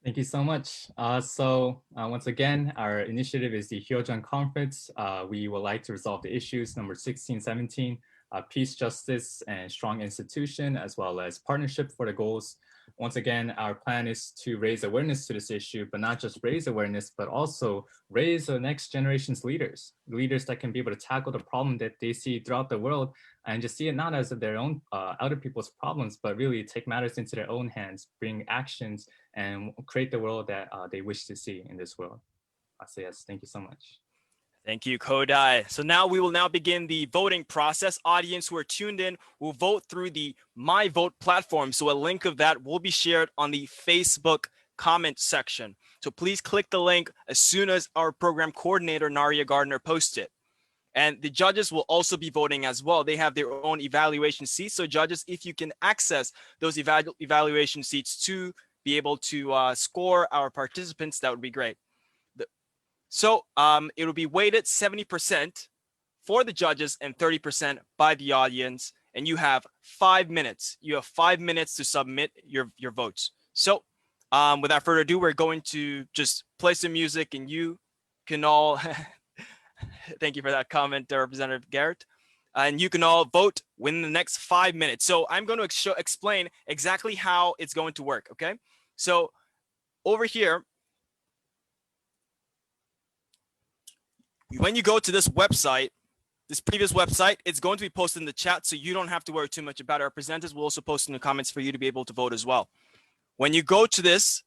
Thank you so much. Once again, our initiative is the Hyojeon Conference. We would like to resolve the issues number 16, 17, peace, justice, and strong institution, as well as partnership for the goals. Once again, our plan is to raise awareness to this issue, but not just raise awareness, but also raise the next generation's leaders that can be able to tackle the problem that they see throughout the world and just see it not as their own other people's problems, but really take matters into their own hands, bring actions, and create the world that they wish to see in this world. So yes, thank you so much. Thank you, Kodai. So now we will now begin the voting process. Audience who are tuned in will vote through the My Vote platform. So a link of that will be shared on the Facebook comment section. So please click the link as soon as our program coordinator, Naria Gardner, posts it. And the judges will also be voting as well. They have their own evaluation seats. So judges, if you can access those evaluation seats to be able to score our participants, that would be great. So it will be weighted 70% for the judges and 30% by the audience. And you have 5 minutes. You have 5 minutes to submit your votes. So without further ado, we're going to just play some music and you can all, thank you for that comment, Representative Garrett. And you can all vote within the next 5 minutes. So I'm going to explain exactly how it's going to work, okay? So over here, when you go to this website, this previous website, it's going to be posted in the chat, so you don't have to worry too much about it. Our presenters will also post in the comments for you to be able to vote as well. When you go to this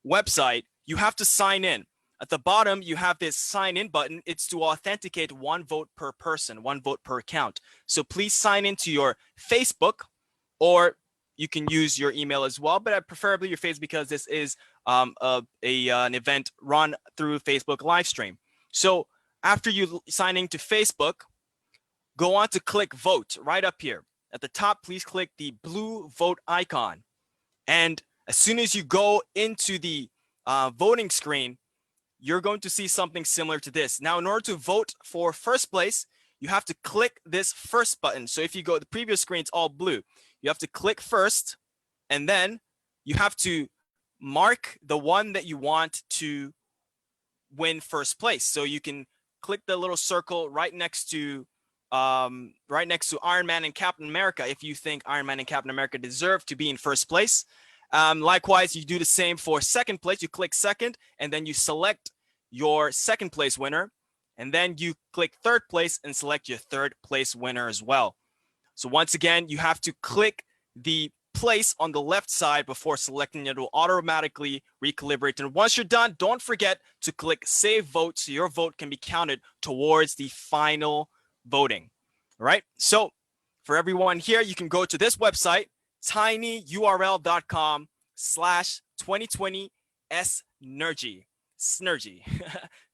website, you have to sign in. At the bottom, you have this sign in button. It's to authenticate 1 vote per person, 1 vote per account. So please sign into your Facebook, or you can use your email as well, but preferably your Facebook because this is an event run through Facebook live stream. So after you sign into Facebook, go on to click vote right up here. At the top, please click the blue vote icon. And as soon as you go into the voting screen, you're going to see something similar to this. Now, in order to vote for first place, you have to click this first button. So if you go to the previous screen, it's all blue. You have to click first, and then you have to mark the one that you want to win first place. So you can click the little circle right next to Iron Man and Captain America if you think Iron Man and Captain America deserve to be in first place. Likewise, you do the same for second place. You click second, and then you select your second place winner. And then you click third place and select your third place winner as well. So once again, you have to click the place on the left side before selecting it. It will automatically recalibrate. And once you're done, don't forget to click save vote so your vote can be counted towards the final voting. All right. So for everyone here, you can go to this website, tinyurl.com/2020snergy. Snergy.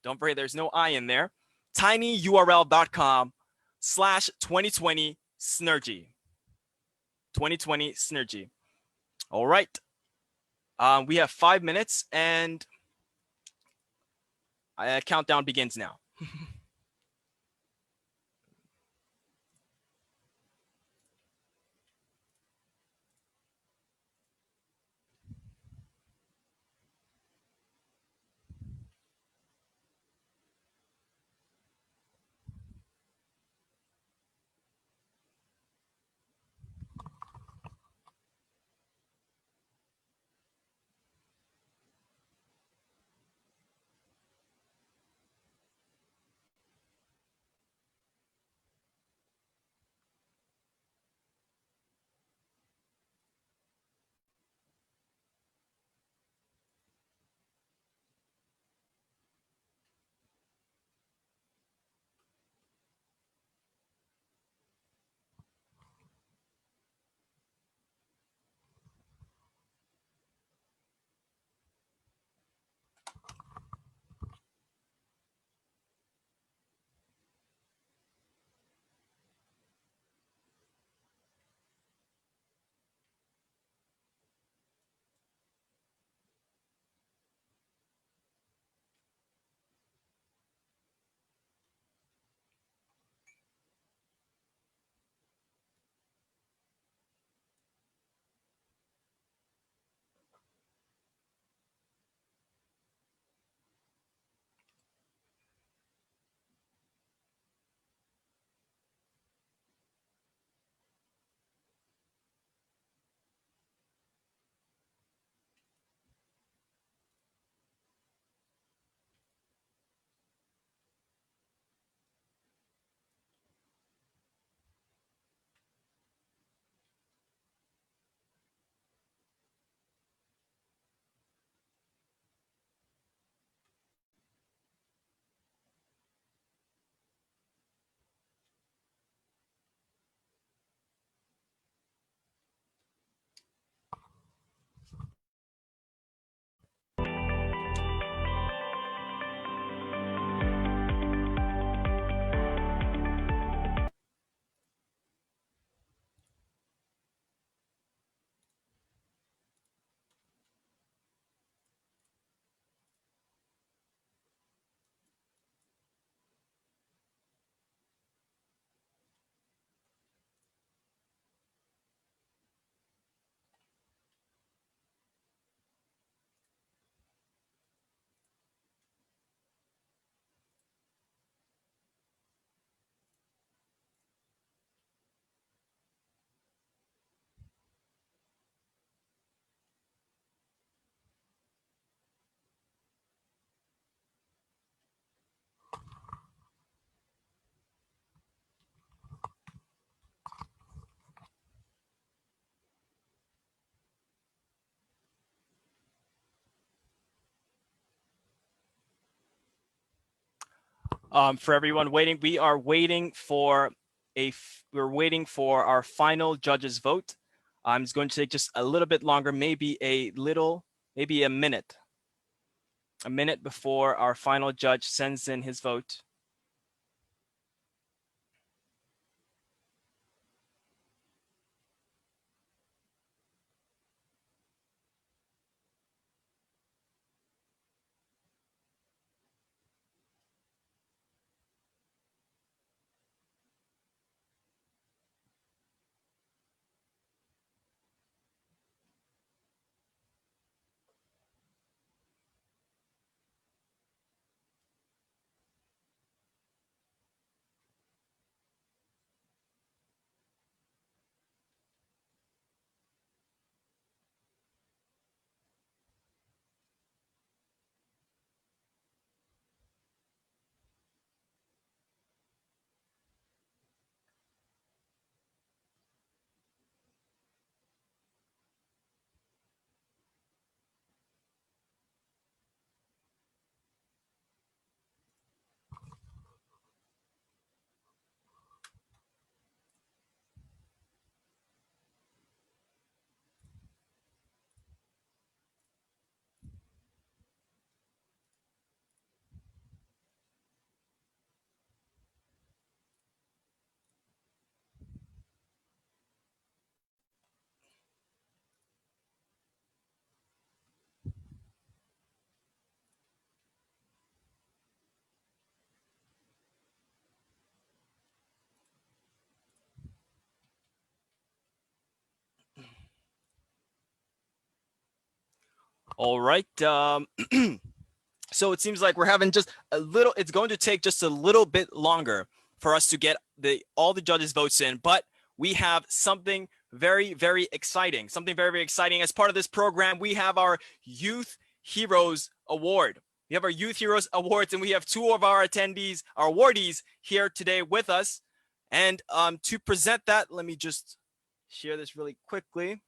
Don't forget, there's no I in there. tinyurl.com/2020 Snergy. 2020 Snergy. All right. We have 5 minutes and countdown begins now. For everyone waiting, we're waiting for our final judge's vote. It's going to take just a little bit longer, maybe a minute before our final judge sends in his vote. All right. So it seems like we're having just a little, it's going to take just a little bit longer for us to get all the judges' votes in, but we have something very, very exciting. Something very, very exciting. As part of this program, we have our Youth Heroes Award. We have our Youth Heroes Awards, and we have two of our attendees, our awardees here today with us. And to present that, let me just share this really quickly.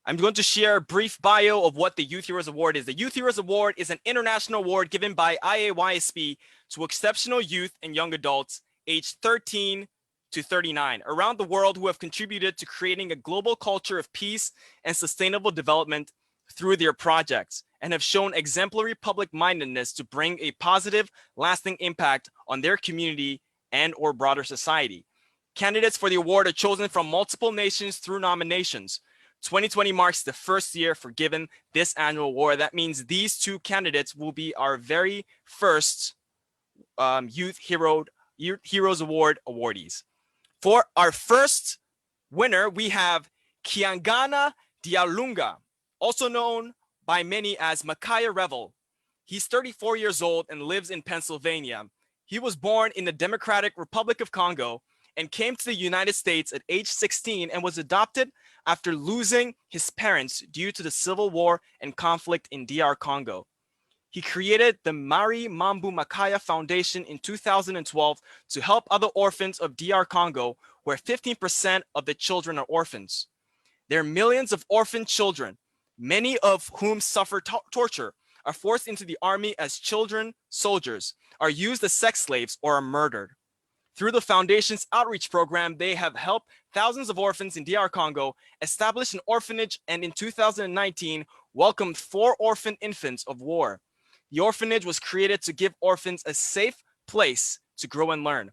I'm going to share a brief bio of what the Youth Heroes Award is. The Youth Heroes Award is an international award given by IAYSP to exceptional youth and young adults aged 13 to 39 around the world who have contributed to creating a global culture of peace and sustainable development through their projects and have shown exemplary public-mindedness to bring a positive, lasting impact on their community and or broader society. Candidates for the award are chosen from multiple nations through nominations. 2020 marks the first year for giving this annual award. That means these two candidates will be our very first Youth Heroes Award awardees. For our first winner, we have Kiangana Dialunga, also known by many as Makaya Revel. He's 34 years old and lives in Pennsylvania. He was born in the Democratic Republic of Congo and came to the United States at age 16 and was adopted after losing his parents due to the civil war and conflict in DR Congo. He created the Mari Mambu Makaya Foundation in 2012 to help other orphans of DR Congo, where 15% of the children are orphans. There are millions of orphan children, many of whom suffer torture, are forced into the army as children soldiers, are used as sex slaves, or are murdered. Through the foundation's outreach program, they have helped thousands of orphans in DR Congo establish an orphanage, and in 2019 welcomed 4 orphan infants of war. The orphanage was created to give orphans a safe place to grow and learn.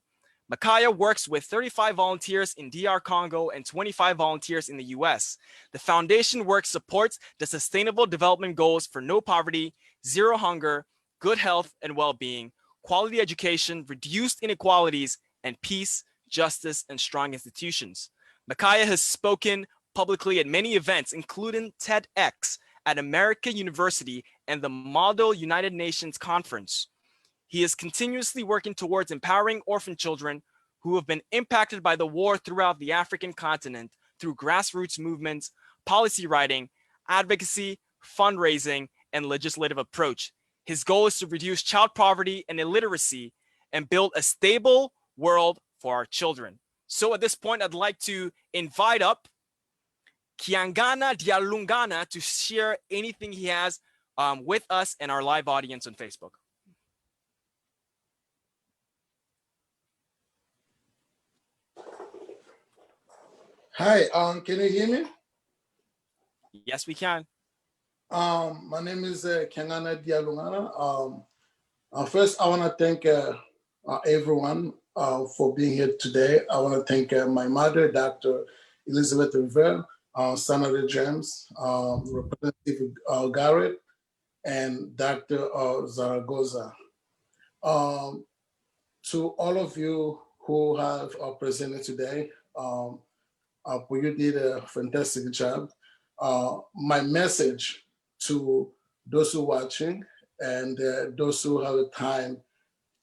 Makaya works with 35 volunteers in DR Congo and 25 volunteers in the US. The foundation work supports the Sustainable Development Goals for no poverty, zero hunger, good health and well-being, quality education, reduced inequalities, and peace, justice, and strong institutions. Makaya has spoken publicly at many events, including TEDx at America University and the Model United Nations Conference. He is continuously working towards empowering orphan children who have been impacted by the war throughout the African continent through grassroots movements, policy writing, advocacy, fundraising, and legislative approach. His goal is to reduce child poverty and illiteracy and build a stable world for our children. So at this point, I'd like to invite up Kiangana Dialunga to share anything he has with us and our live audience on Facebook. Hi, can you hear me? Yes, we can. My name is Kiangana Dialunga. First, I want to thank everyone for being here today. I want to thank my mother, Dr. Elizabeth Rivera, Senator James, Representative Garrett, and Dr. Zaragoza. To all of you who have presented today, you did a fantastic job. My message to those who are watching and those who have the time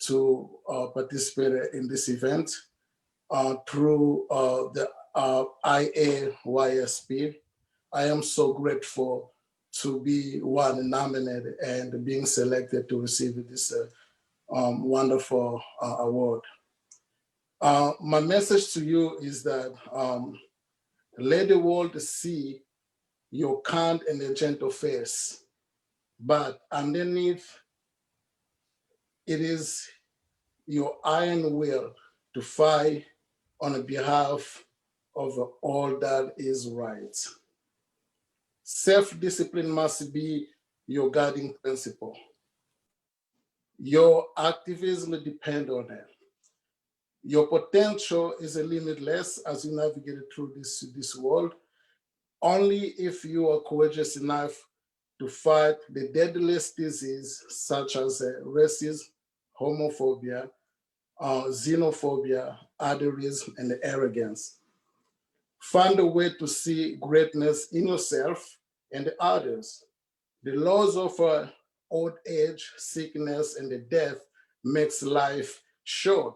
to participate in this event through the IAYSP. I am so grateful to be one nominated and being selected to receive this wonderful award. My message to you is that let the world see your kind and a gentle face, but underneath it is your iron will to fight on behalf of all that is right. Self-discipline must be your guiding principle. Your activism depends on it. Your potential is limitless as you navigate through this world. Only if you are courageous enough to fight the deadliest disease such as racism, homophobia, xenophobia, camaraderie, and arrogance. Find a way to see greatness in yourself and others. The laws of old age, sickness, and the death makes life short.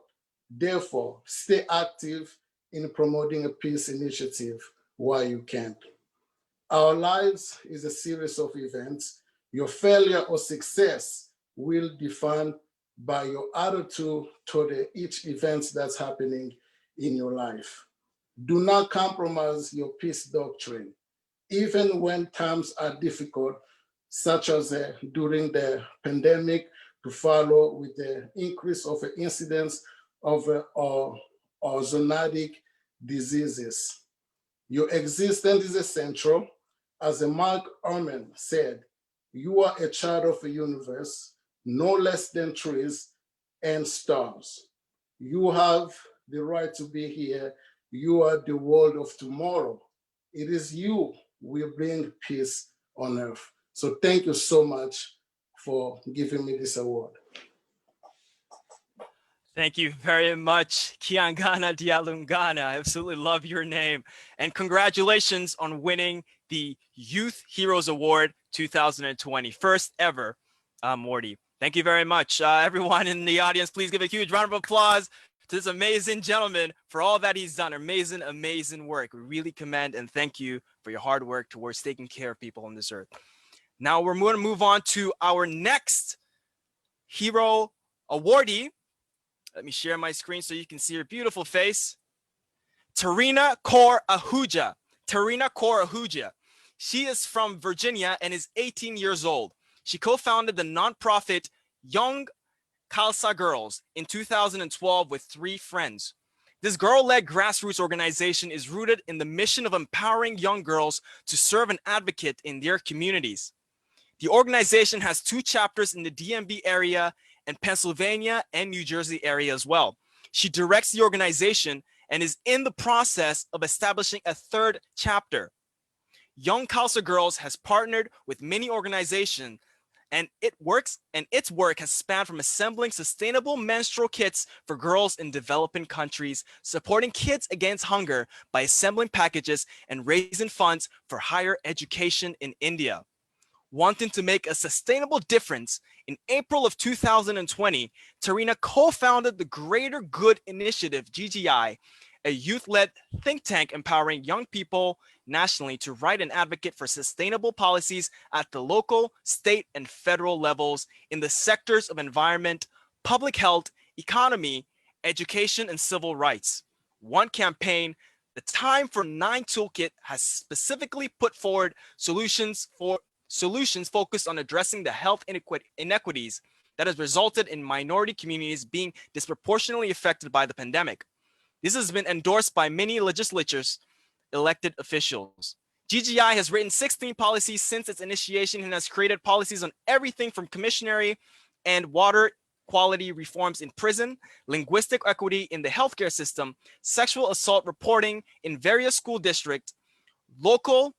Therefore, stay active in promoting a peace initiative while you can. Our lives is a series of events. Your failure or success will be defined by your attitude toward each event that's happening in your life. Do not compromise your peace doctrine, even when times are difficult, such as during the pandemic, to follow with the increase of incidence of or zoonotic diseases. Your existence is essential. As Mark Orman said, you are a child of a universe, no less than trees and stars. You have the right to be here. You are the world of tomorrow. It is you will bring peace on earth. So thank you so much for giving me this award. Thank you very much, Kiangana Dialunga. I absolutely love your name. And congratulations on winning the Youth Heroes Award 2020. First ever, Morty. Thank you very much. Everyone in the audience, please give a huge round of applause to this amazing gentleman for all that he's done. Amazing, amazing work. We really commend and thank you for your hard work towards taking care of people on this earth. Now we're going to move on to our next hero awardee. Let me share my screen so you can see her beautiful face. Tarina Kaur Ahuja. Tarina Kaur Ahuja. She is from Virginia and is 18 years old. She co-founded the nonprofit Young Khalsa Girls in 2012 with 3 friends. This girl-led grassroots organization is rooted in the mission of empowering young girls to serve and advocate in their communities. The organization has 2 chapters in the DMV area and Pennsylvania and New Jersey area as well. She directs the organization and is in the process of establishing a 3rd chapter. Young Khalsa Girls has partnered with many organizations and its work has spanned from assembling sustainable menstrual kits for girls in developing countries, supporting kids against hunger by assembling packages and raising funds for higher education in India. Wanting to make a sustainable difference, in April of 2020, Tarina co-founded the Greater Good Initiative, GGI, a youth-led think tank empowering young people nationally to write and advocate for sustainable policies at the local, state, and federal levels in the sectors of environment, public health, economy, education, and civil rights. One campaign, the Time for 9 Toolkit, has specifically put forward solutions focused on addressing the health inequities that has resulted in minority communities being disproportionately affected by the pandemic. This has been endorsed by many legislatures, elected officials. GGI has written 16 policies since its initiation and has created policies on everything from commissionary and water quality reforms in prison, linguistic equity in the healthcare system, sexual assault reporting in various school districts, local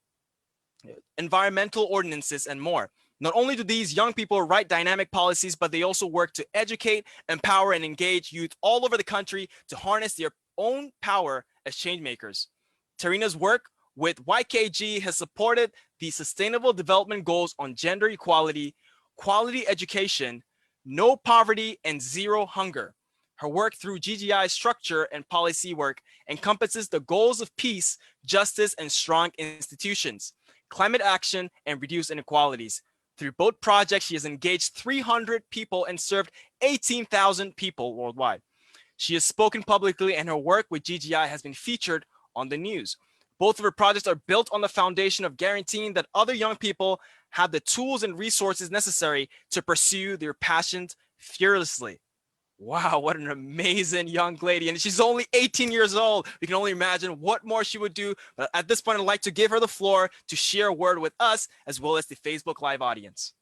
environmental ordinances, and more. Not only do these young people write dynamic policies, but they also work to educate, empower, and engage youth all over the country to harness their own power as change makers. Tarina's work with YKG has supported the Sustainable Development Goals on gender equality, quality education, no poverty, and zero hunger. Her work through GGI structure and policy work encompasses the goals of peace, justice, and strong institutions, climate action, and reduce inequalities. Through both projects, she has engaged 300 people and served 18,000 people worldwide. She has spoken publicly, and her work with GGI has been featured on the news. Both of her projects are built on the foundation of guaranteeing that other young people have the tools and resources necessary to pursue their passions fearlessly. Wow, what an amazing young lady. And she's only 18 years old. We can only imagine what more she would do. But at this point, I'd like to give her the floor to share a word with us as well as the Facebook Live audience.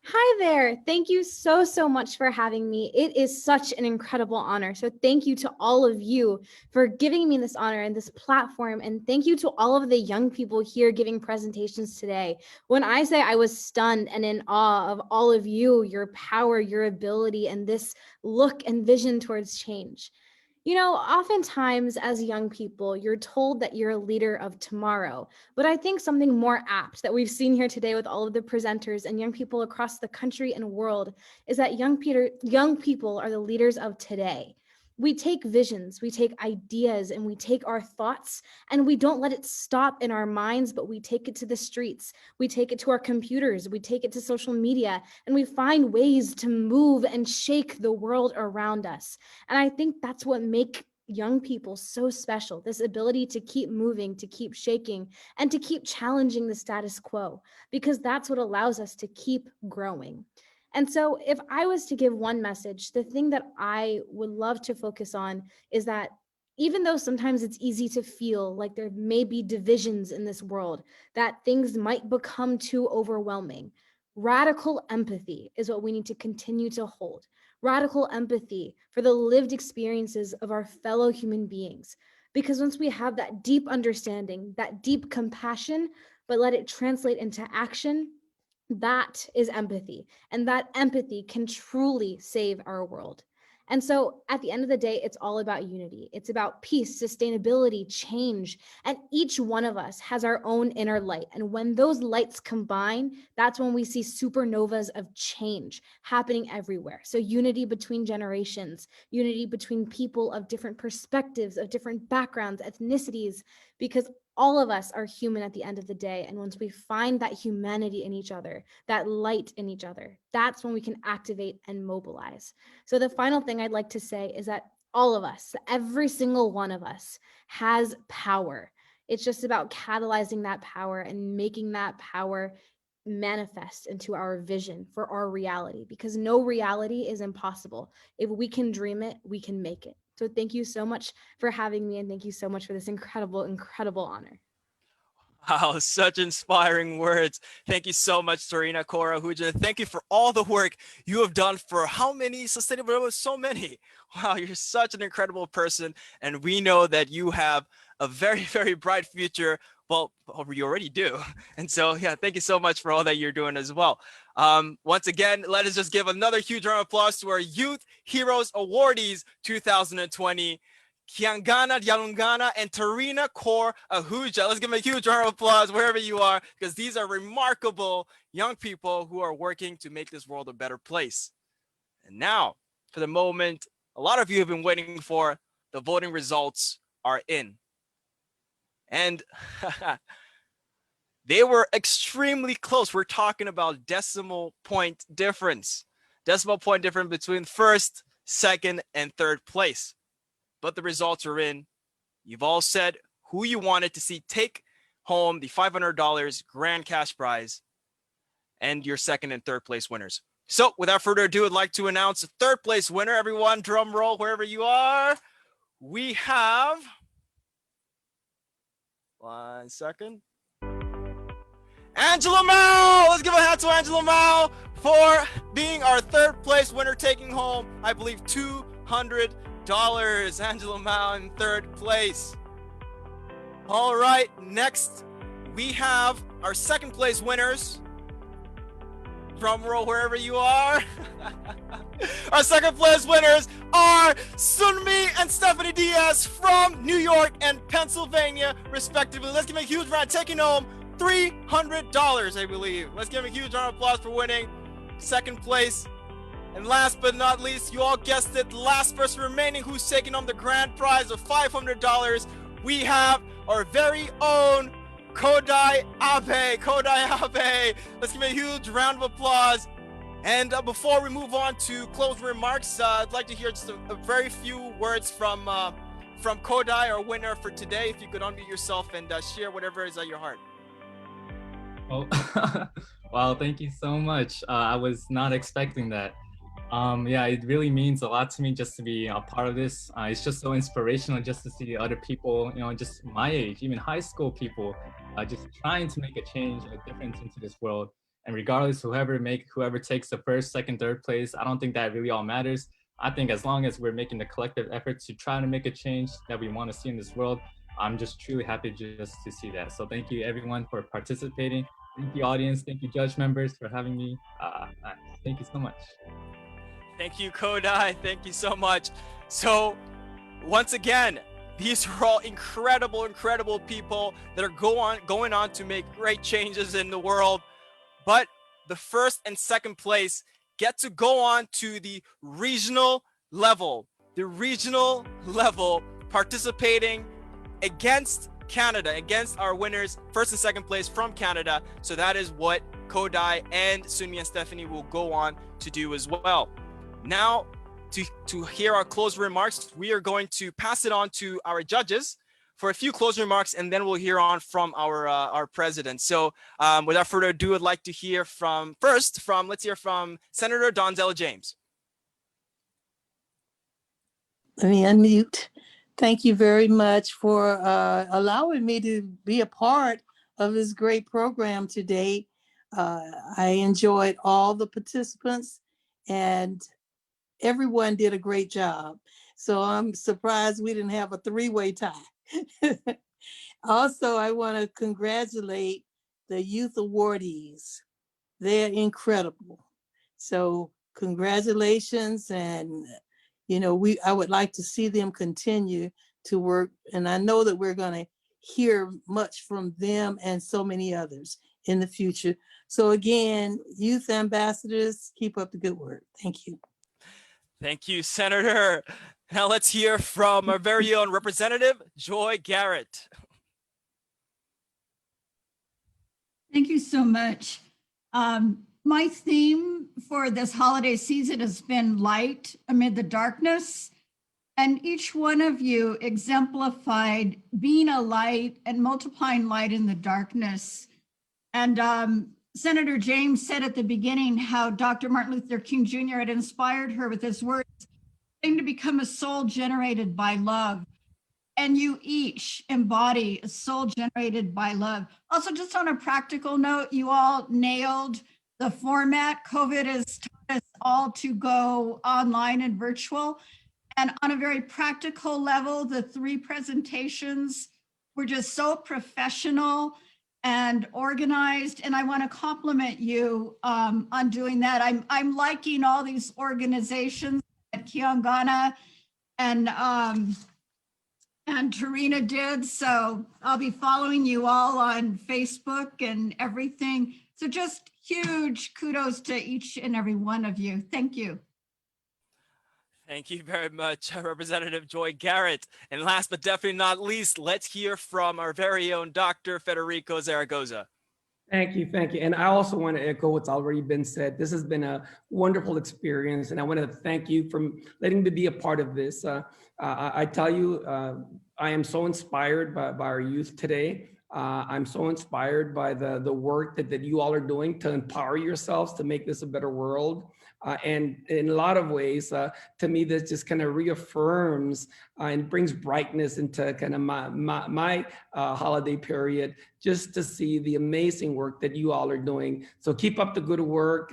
Hi there. Thank you so much for having me. It is such an incredible honor. So thank you to all of you for giving me this honor and this platform. And thank you to all of the young people here giving presentations today. When I say I was stunned and in awe of all of you, your power, your ability, and this look and vision towards change. You know, oftentimes as young people, you're told that you're a leader of tomorrow. But I think something more apt that we've seen here today with all of the presenters and young people across the country and world is that young people are the leaders of today. We take visions, we take ideas, and we take our thoughts, and we don't let it stop in our minds, but we take it to the streets, we take it to our computers, we take it to social media, and we find ways to move and shake the world around us. And I think that's what makes young people so special, this ability to keep moving, to keep shaking, and to keep challenging the status quo, because that's what allows us to keep growing. And so if I was to give one message, the thing that I would love to focus on is that even though sometimes it's easy to feel like there may be divisions in this world, that things might become too overwhelming, radical empathy is what we need to continue to hold. Radical empathy for the lived experiences of our fellow human beings. Because once we have that deep understanding, that deep compassion, but let it translate into action, that is empathy. And that empathy can truly save our world. And so at the end of the day, it's all about unity. It's about peace, sustainability, change. And each one of us has our own inner light. And when those lights combine, that's when we see supernovas of change happening everywhere. So unity between generations, unity between people of different perspectives, of different backgrounds, ethnicities, because all of us are human at the end of the day. And once we find that humanity in each other, that light in each other, that's when we can activate and mobilize. So the final thing I'd like to say is that all of us, every single one of us has power. It's just about catalyzing that power and making that power manifest into our vision for our reality, because no reality is impossible. If we can dream it, we can make it. So thank you so much for having me, and thank you so much for this incredible, incredible honor. Wow, such inspiring words. Thank you so much, Serena, Cora, Huja. Thank you for all the work you have done for how many sustainable, so many. Wow, you're such an incredible person. And we know that you have a very, very bright future. Well, you already do. And so, yeah, thank you so much for all that you're doing as well. Once again, let us just give another huge round of applause to our Youth Heroes Awardees 2020. Kiangana Dialunga and Tarina Kor Ahuja. Let's give them a huge round of applause wherever you are, because these are remarkable young people who are working to make this world a better place. And now, for the moment a lot of you have been waiting for, the voting results are in. And they were extremely close. We're talking about decimal point difference. Decimal point difference between first, second, and third place. But the results are in. You've all said who you wanted to see take home the $500 grand cash prize and your second and third place winners. So without further ado, I'd like to announce the third place winner. Everyone, drum roll wherever you are. We have, one second, Angela Mao. Let's give a hand to Angela Mao for being our third place winner, taking home, I believe, $200. Angela Mao in third place. All right, next we have our second place winners. Drum roll wherever you are. Our second place winners are Sunmi and Stephanie Diaz from New York and Pennsylvania, respectively. Let's give them a huge round, taking home $300, I believe. Let's give them a huge round of applause for winning second place. And last but not least, you all guessed it, last person remaining who's taking home the grand prize of $500. We have our very own Kodai Abe. Kodai Abe. Let's give him a huge round of applause. And before we move on to closing remarks, I'd like to hear just a very few words from Kodai, our winner for today. If you could unmute yourself and share whatever is at your heart. Oh, wow, thank you so much. I was not expecting that. Yeah, it really means a lot to me just to be a part of this. It's just so inspirational just to see other people, just my age, even high school people, just trying to make a change, a difference into this world. And regardless, whoever takes the first, second, third place, I don't think that really all matters. I think as long as we're making the collective effort to try to make a change that we want to see in this world, I'm just truly happy just to see that. So thank you everyone for participating. Thank you audience, thank you judge members for having me. Thank you so much. Thank you, Kodai. Thank you so much. So once again, these are all incredible, incredible people that are going on to make great changes in the world. But the first and second place get to go on to the regional level. The regional level, participating against Canada, against our winners, first and second place from Canada. So that is what Kodai and Sunmi and Stephanie will go on to do as well. Now, to hear our closing remarks, we are going to pass it on to our judges for a few closing remarks, and then we'll hear on from our president. So without further ado, I'd like to hear let's hear from Senator Donzella James. Let me unmute. Thank you very much for allowing me to be a part of this great program today. I enjoyed all the participants, and everyone did a great job. So I'm surprised we didn't have a three-way tie. Also, I want to congratulate the youth awardees. They're incredible. So congratulations, and I would like to see them continue to work, and I know that we're going to hear much from them and so many others in the future. So again, youth ambassadors, keep up the good work. Thank you. Thank you, Senator. Now let's hear from our very own Representative Joy Garrett. Thank you so much. My theme for this holiday season has been light amid the darkness. And each one of you exemplified being a light and multiplying light in the darkness. And Senator James said at the beginning how Dr. Martin Luther King Jr. had inspired her with his words, to become a soul generated by love. And you each embody a soul generated by love. Also, just on a practical note, you all nailed the format. COVID has taught us all to go online and virtual. And on a very practical level, the three presentations were just so professional and organized. And I want to compliment you on doing that. I'm liking all these organizations that Kiangana and Tarina did. So I'll be following you all on Facebook and everything. So just huge kudos to each and every one of you. Thank you. Thank you very much, Representative Joy Garrett. And last but definitely not least, let's hear from our very own Dr. Federico Zaragoza. Thank you, thank you. And I also want to echo what's already been said. This has been a wonderful experience, and I want to thank you for letting me be a part of this. I tell you, I am so inspired by our youth today. I'm so inspired by the work that you all are doing to empower yourselves to make this a better world. And in a lot of ways, to me, this just kind of reaffirms and brings brightness into kind of my holiday period, just to see the amazing work that you all are doing. So keep up the good work.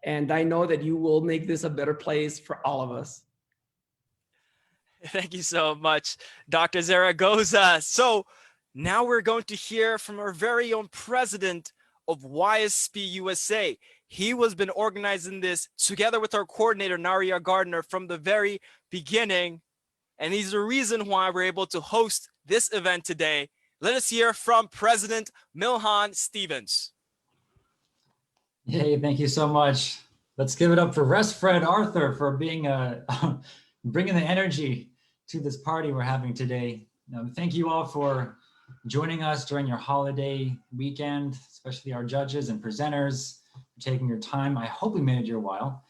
And I know that you will make this a better place for all of us. Thank you so much, Dr. Zaragoza. So now we're going to hear from our very own president of YSP USA. He has been organizing this together with our coordinator, Naria Gardner, from the very beginning. And he's the reason why we're able to host this event today. Let us hear from President Milhan Stevens. Hey, thank you so much. Let's give it up for Rest Fred Arthur for being bringing the energy to this party we're having today. Thank you all for joining us during your holiday weekend, especially our judges and presenters for taking your time. I hope we made it your while.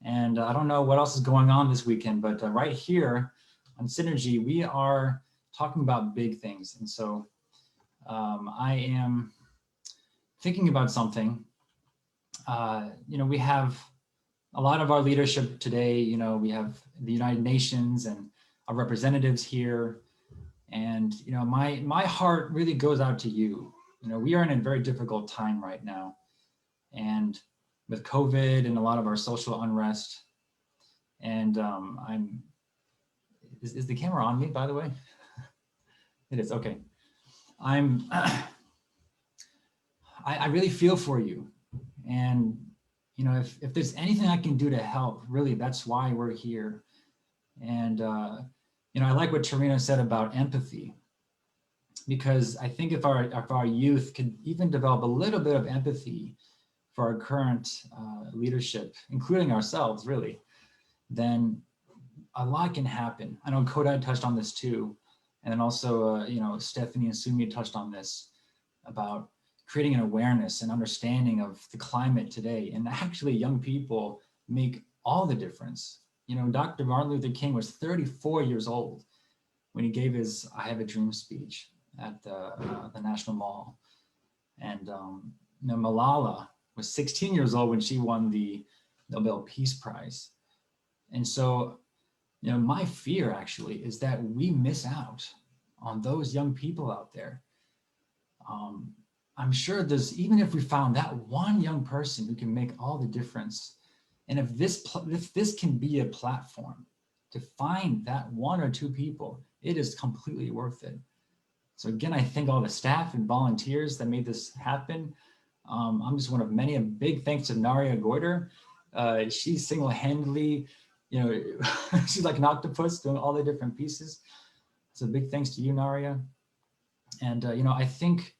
And I don't know what else is going on this weekend, but right here on Synergy, we are talking about big things. And so I am thinking about something. We have a lot of our leadership today. We have the United Nations and our representatives here. And my heart really goes out to you. We are in a very difficult time right now. And with COVID and a lot of our social unrest. And is the camera on me, by the way? It is, okay. I really feel for you. And if there's anything I can do to help, really, that's why we're here. And I like what Tarina said about empathy, because I think if our youth could even develop a little bit of empathy for our current leadership, including ourselves, really, then a lot can happen. I know Kodai touched on this too. And then also, Stephanie and Sunmi touched on this about creating an awareness and understanding of the climate today. And actually young people make all the difference. Dr. Martin Luther King was 34 years old when he gave his I Have a Dream speech at the National Mall. And Malala was 16 years old when she won the Nobel Peace Prize. And so, my fear actually is that we miss out on those young people out there. I'm sure even if we found that one young person who can make all the difference, and if this can be a platform to find that one or two people, it is completely worth it. So again, I thank all the staff and volunteers that made this happen. I'm just one of many. A big thanks to Naria Goiter. She's single-handedly, she's like an octopus doing all the different pieces. So big thanks to you, Naria. And, I think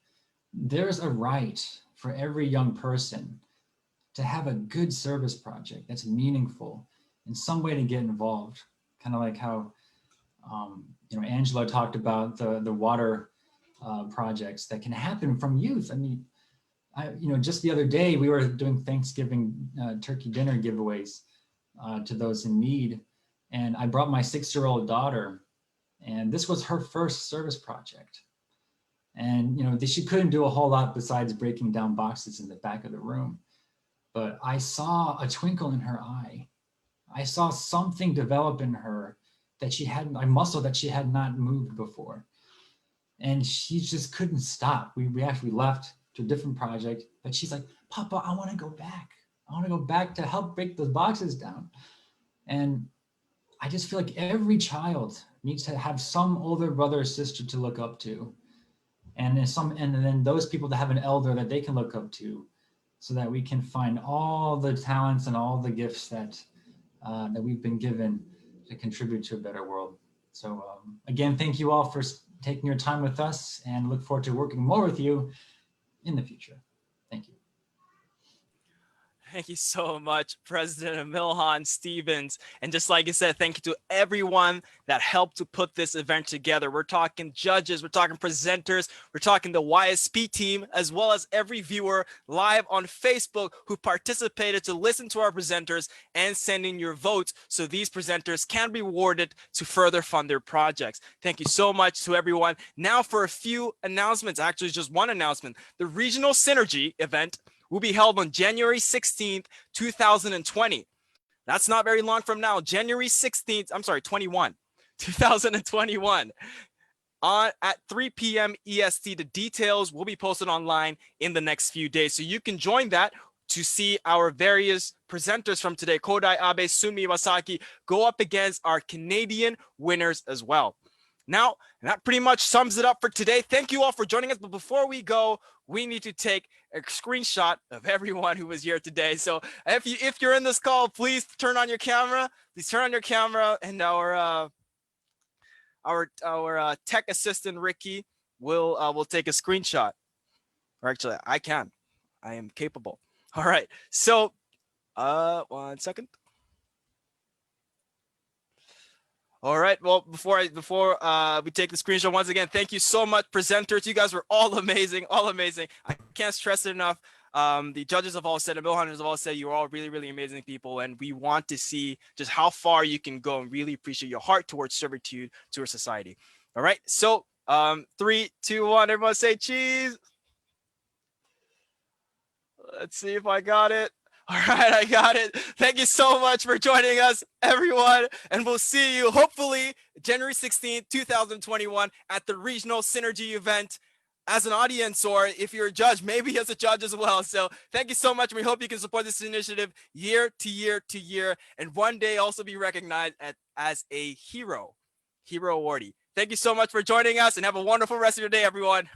there's a right for every young person to have a good service project that's meaningful, in some way to get involved. Kind of like how, Angela talked about the water projects that can happen from youth. I mean, just the other day, we were doing Thanksgiving turkey dinner giveaways to those in need. And I brought my 6-year-old daughter, and this was her first service project. And, she couldn't do a whole lot besides breaking down boxes in the back of the room. But I saw a twinkle in her eye. I saw something develop in her that she had, a muscle that she had not moved before. And she just couldn't stop. We actually left to a different project, but she's like, Papa, I want to go back. I want to go back to help break those boxes down. And I just feel like every child needs to have some older brother or sister to look up to. And then those people that have an elder that they can look up to, so that we can find all the talents and all the gifts that we've been given to contribute to a better world. So again, thank you all for taking your time with us, and look forward to working more with you in the future. Thank you. Thank you so much, President Milhan Stevens. And just like I said, thank you to everyone that helped to put this event together. We're talking judges, we're talking presenters, we're talking the YSP team, as well as every viewer live on Facebook who participated to listen to our presenters and send in your votes so these presenters can be rewarded to further fund their projects. Thank you so much to everyone. Now for a few announcements, actually just one announcement. The Regional Synergy event will be held on January 16th, 2020. That's not very long from now. January 16th, 2021. At 3 p.m. EST. The details will be posted online in the next few days. So you can join that to see our various presenters from today, Kodai Abe, Sunmi Iwasaki, go up against our Canadian winners as well. Now, that pretty much sums it up for today. Thank you all for joining us. But before we go, we need to take a screenshot of everyone who was here today. So if you're in this call, please turn on your camera. Please turn on your camera, and our tech assistant Ricky will take a screenshot. Or actually, I am capable. All right. So, 1 second. All right. Well, before we take the screenshot, once again, thank you so much, presenters. You guys were all amazing, all amazing. I can't stress it enough. The judges have all said, and Milhan have all said, you're all really, really amazing people, and we want to see just how far you can go, and really appreciate your heart towards servitude to our society. All right. So, 3, 2, 1. Everyone say cheese. Let's see if I got it. All right, I got it. Thank you so much for joining us, everyone. And we'll see you hopefully January 16th, 2021 at the Regional Synergy event as an audience, or if you're a judge, maybe as a judge as well. So thank you so much. We hope you can support this initiative year to year to year, and one day also be recognized as a hero awardee. Thank you so much for joining us, and have a wonderful rest of your day, everyone.